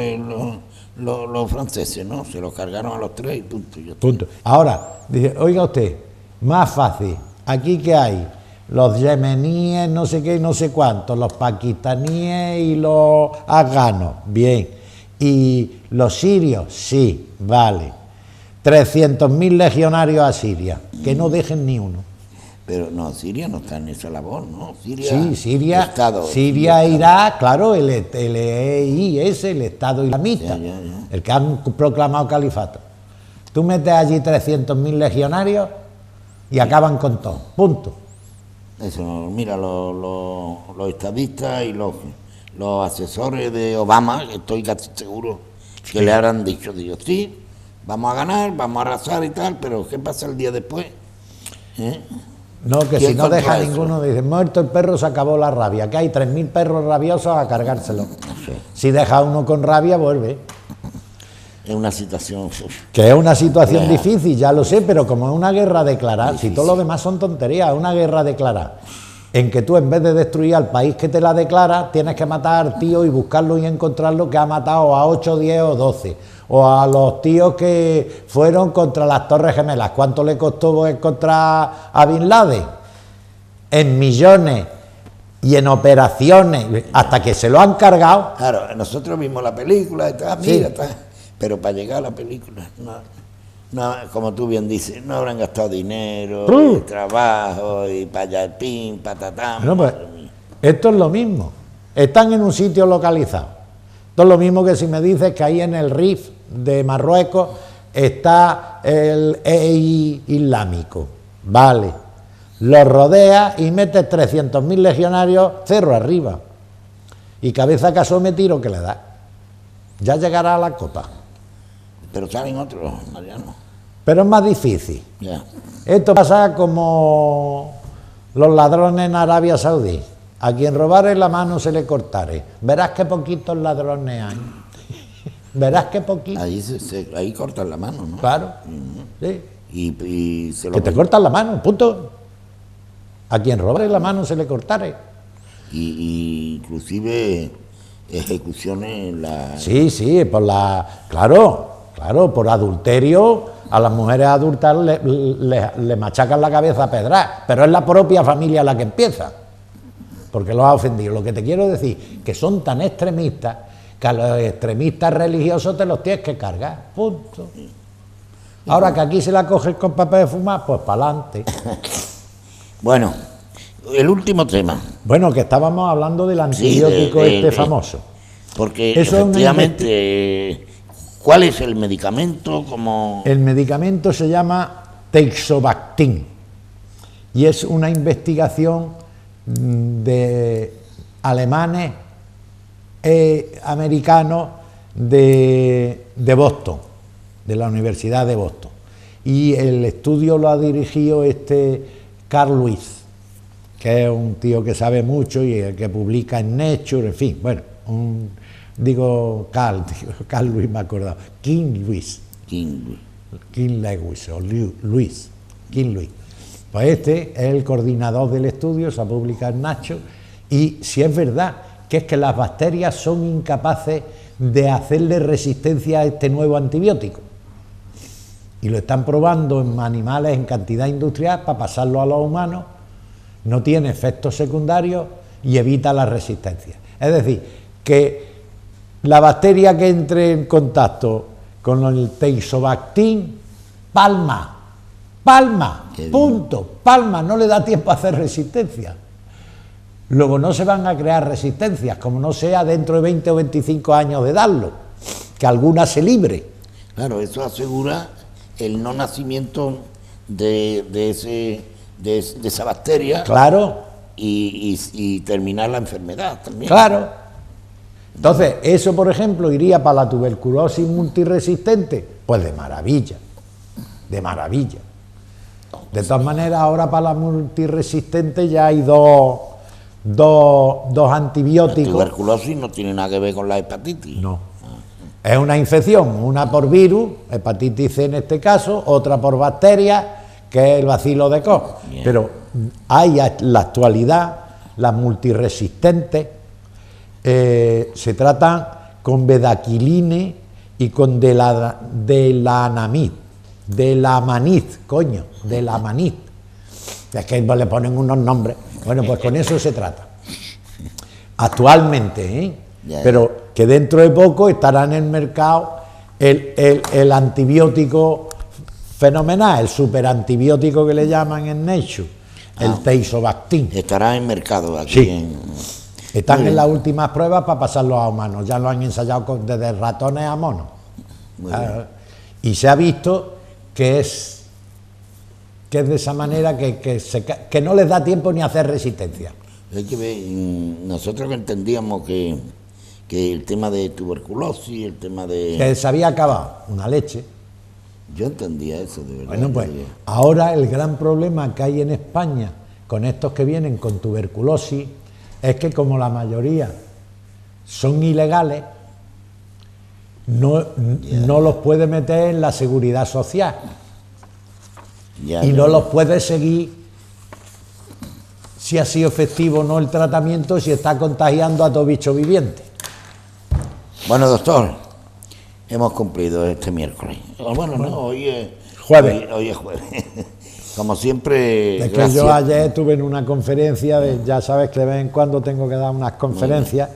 Speaker 2: los franceses, ¿no? Se los cargaron a los 3 y punto.
Speaker 1: Punto. Ahora, dice, oiga usted, más fácil, aquí que hay los yemeníes, no sé qué y no sé cuántos, los pakistaníes y los afganos, bien. Y los sirios, sí, vale. 300.000 legionarios a Siria, que no dejen ni uno.
Speaker 2: Pero no, Siria no está en esa labor, ¿no? Siria,
Speaker 1: Sí, Siria,
Speaker 2: Estado,
Speaker 1: Siria Irak, claro, el EIS, el Estado Islamista,
Speaker 2: Ya.
Speaker 1: el que han proclamado califato. Tú metes allí 300.000 legionarios y acaban con todo, punto.
Speaker 2: Eso, mira, los estadistas y los asesores de Obama, que estoy casi seguro que le habrán dicho, digo, sí, vamos a ganar, vamos a arrasar y tal, pero ¿qué pasa el día después?
Speaker 1: No, que
Speaker 2: ¿Quién
Speaker 1: si no deja
Speaker 2: controla eso?
Speaker 1: ninguno, dice, muerto el perro, se acabó la rabia, que hay 3.000 perros rabiosos a cargárselo.
Speaker 2: Sí.
Speaker 1: Si deja uno con rabia, vuelve.
Speaker 2: Es una situación...
Speaker 1: Que es una situación
Speaker 2: Compleja.
Speaker 1: difícil, ya lo sé, pero como es una guerra declarada, si
Speaker 2: Difícil.
Speaker 1: todo lo demás son tonterías, es una guerra declarada, en que tú en vez de destruir al país que te la declara, tienes que matar al tío y buscarlo y encontrarlo que ha matado a 8, 10 o 12, o a los tíos que fueron contra las Torres Gemelas. ¿Cuánto le costó encontrar a Bin Laden? En millones y en operaciones, hasta que se lo han cargado.
Speaker 2: Claro, nosotros vimos la película, está,
Speaker 1: Sí.
Speaker 2: mira, está, pero para llegar a la película, no, como tú bien dices, no habrán gastado dinero, y trabajo, y para allá, pim, patatán.
Speaker 1: Bueno, pues,
Speaker 2: madre mía.
Speaker 1: esto es lo mismo. Están en un sitio localizado. Esto es lo mismo que si me dices que ahí en el Rif de Marruecos está el EI islámico. Vale. Lo rodea y metes 300.000 legionarios cerro arriba. Y cabeza caso me tiro que le da. Ya llegará a la copa.
Speaker 2: Pero salen otros, Mariano.
Speaker 1: Pero es más difícil.
Speaker 2: Ya.
Speaker 1: Esto pasa como los ladrones en Arabia Saudí. A quien robare la mano se le cortare. Verás que poquitos ladrones hay. Verás que poquitos.
Speaker 2: Ahí cortan la mano, ¿no?
Speaker 1: Claro. Sí.
Speaker 2: Y se lo
Speaker 1: Que te cortan la mano, punto. A quien robare la mano se le cortare.
Speaker 2: y inclusive ejecuciones en la...
Speaker 1: Sí, sí, por la... Claro, por adulterio, a las mujeres adultas le machacan la cabeza a pedras, pero es la propia familia la que empieza, porque los ha ofendido. Lo que te quiero decir, que son tan extremistas, que a los extremistas religiosos te los tienes que cargar, punto. Ahora que aquí se la coges con papel de fumar, pues para adelante.
Speaker 2: Bueno, el último tema,
Speaker 1: Bueno, que estábamos hablando del antibiótico famoso.
Speaker 2: porque
Speaker 1: Eso es una
Speaker 2: efectivamente, ¿cuál es el medicamento? Como
Speaker 1: El medicamento se llama Teixobactin y es una investigación de alemanes americanos de Boston, de la Universidad de Boston. Y el estudio lo ha dirigido Carl Lewis, que es un tío que sabe mucho y el que publica en Nature, en fin, bueno, Carl Lewis me he acordado, King Lewis. King Lewis o Luis, King Lewis. Pues este es el coordinador del estudio, se ha publicado en Nature, y si es verdad que es que las bacterias son incapaces de hacerle resistencia a este nuevo antibiótico. Y lo están probando en animales en cantidad industrial para pasarlo a los humanos, no tiene efectos secundarios y evita la resistencia. Es decir, que la bacteria que entre en contacto con el Teixobactin, palma, punto, palma, no le da tiempo a hacer resistencia. Luego no se van a crear resistencias, como no sea dentro de 20 o 25 años de darlo, que alguna se libre.
Speaker 2: Claro, eso asegura el no nacimiento de esa bacteria.
Speaker 1: Claro,
Speaker 2: y terminar la enfermedad también.
Speaker 1: claro. Entonces, eso, por ejemplo, iría para la tuberculosis multiresistente, pues de maravilla, de maravilla. De todas maneras, ahora para la multiresistente ya hay dos
Speaker 2: La
Speaker 1: antibióticos.
Speaker 2: tuberculosis no tiene nada que ver con la hepatitis.
Speaker 1: No. Es una infección, una por virus, hepatitis C en este caso, otra por bacterias, que es el bacilo de Koch.
Speaker 2: Bien.
Speaker 1: Pero hay en la actualidad las multiresistentes, se tratan con bedaquiline y con delamanid, es que le ponen unos nombres. Bueno, pues con eso se trata. Actualmente, ¿eh?
Speaker 2: Ya,
Speaker 1: Pero que dentro de poco estará en el mercado el antibiótico fenomenal, el superantibiótico que le llaman en Nature, el Teixobactin.
Speaker 2: Estará en mercado aquí.
Speaker 1: Sí. Están
Speaker 2: Muy
Speaker 1: en
Speaker 2: bien.
Speaker 1: las últimas pruebas para pasarlo a humanos. Ya lo han ensayado desde ratones a monos.
Speaker 2: Muy bien.
Speaker 1: Y se ha visto que es de esa manera que no les da tiempo ni a hacer resistencia.
Speaker 2: Hay que ver, nosotros que entendíamos que el tema de tuberculosis, el tema de...
Speaker 1: Que se había acabado una leche.
Speaker 2: Yo entendía eso, de verdad.
Speaker 1: Bueno, pues ahora el gran problema que hay en España con estos que vienen con tuberculosis es que como la mayoría son ilegales, no los puede meter en la seguridad social y no los puede seguir si ha sido efectivo o no el tratamiento, si está contagiando a todo bicho viviente.
Speaker 2: Bueno, doctor, hemos cumplido este miércoles. Bueno, no, hoy es
Speaker 1: jueves.
Speaker 2: Hoy es jueves. Como siempre,
Speaker 1: es que
Speaker 2: gracias.
Speaker 1: yo ayer estuve en una conferencia, ya sabes que de vez en cuando tengo que dar unas conferencias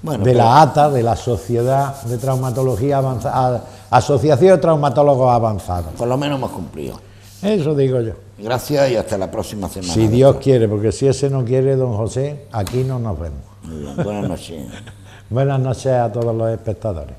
Speaker 1: de la ATA, de la Sociedad de Traumatología Avanzada, Asociación de Traumatólogos Avanzados.
Speaker 2: Por lo menos hemos cumplido.
Speaker 1: Eso digo yo.
Speaker 2: Gracias y hasta la próxima semana.
Speaker 1: Si Dios quiere, porque si ese no quiere, don José, aquí no nos vemos.
Speaker 2: Muy bien, buenas noches.
Speaker 1: Buenas noches a todos los espectadores.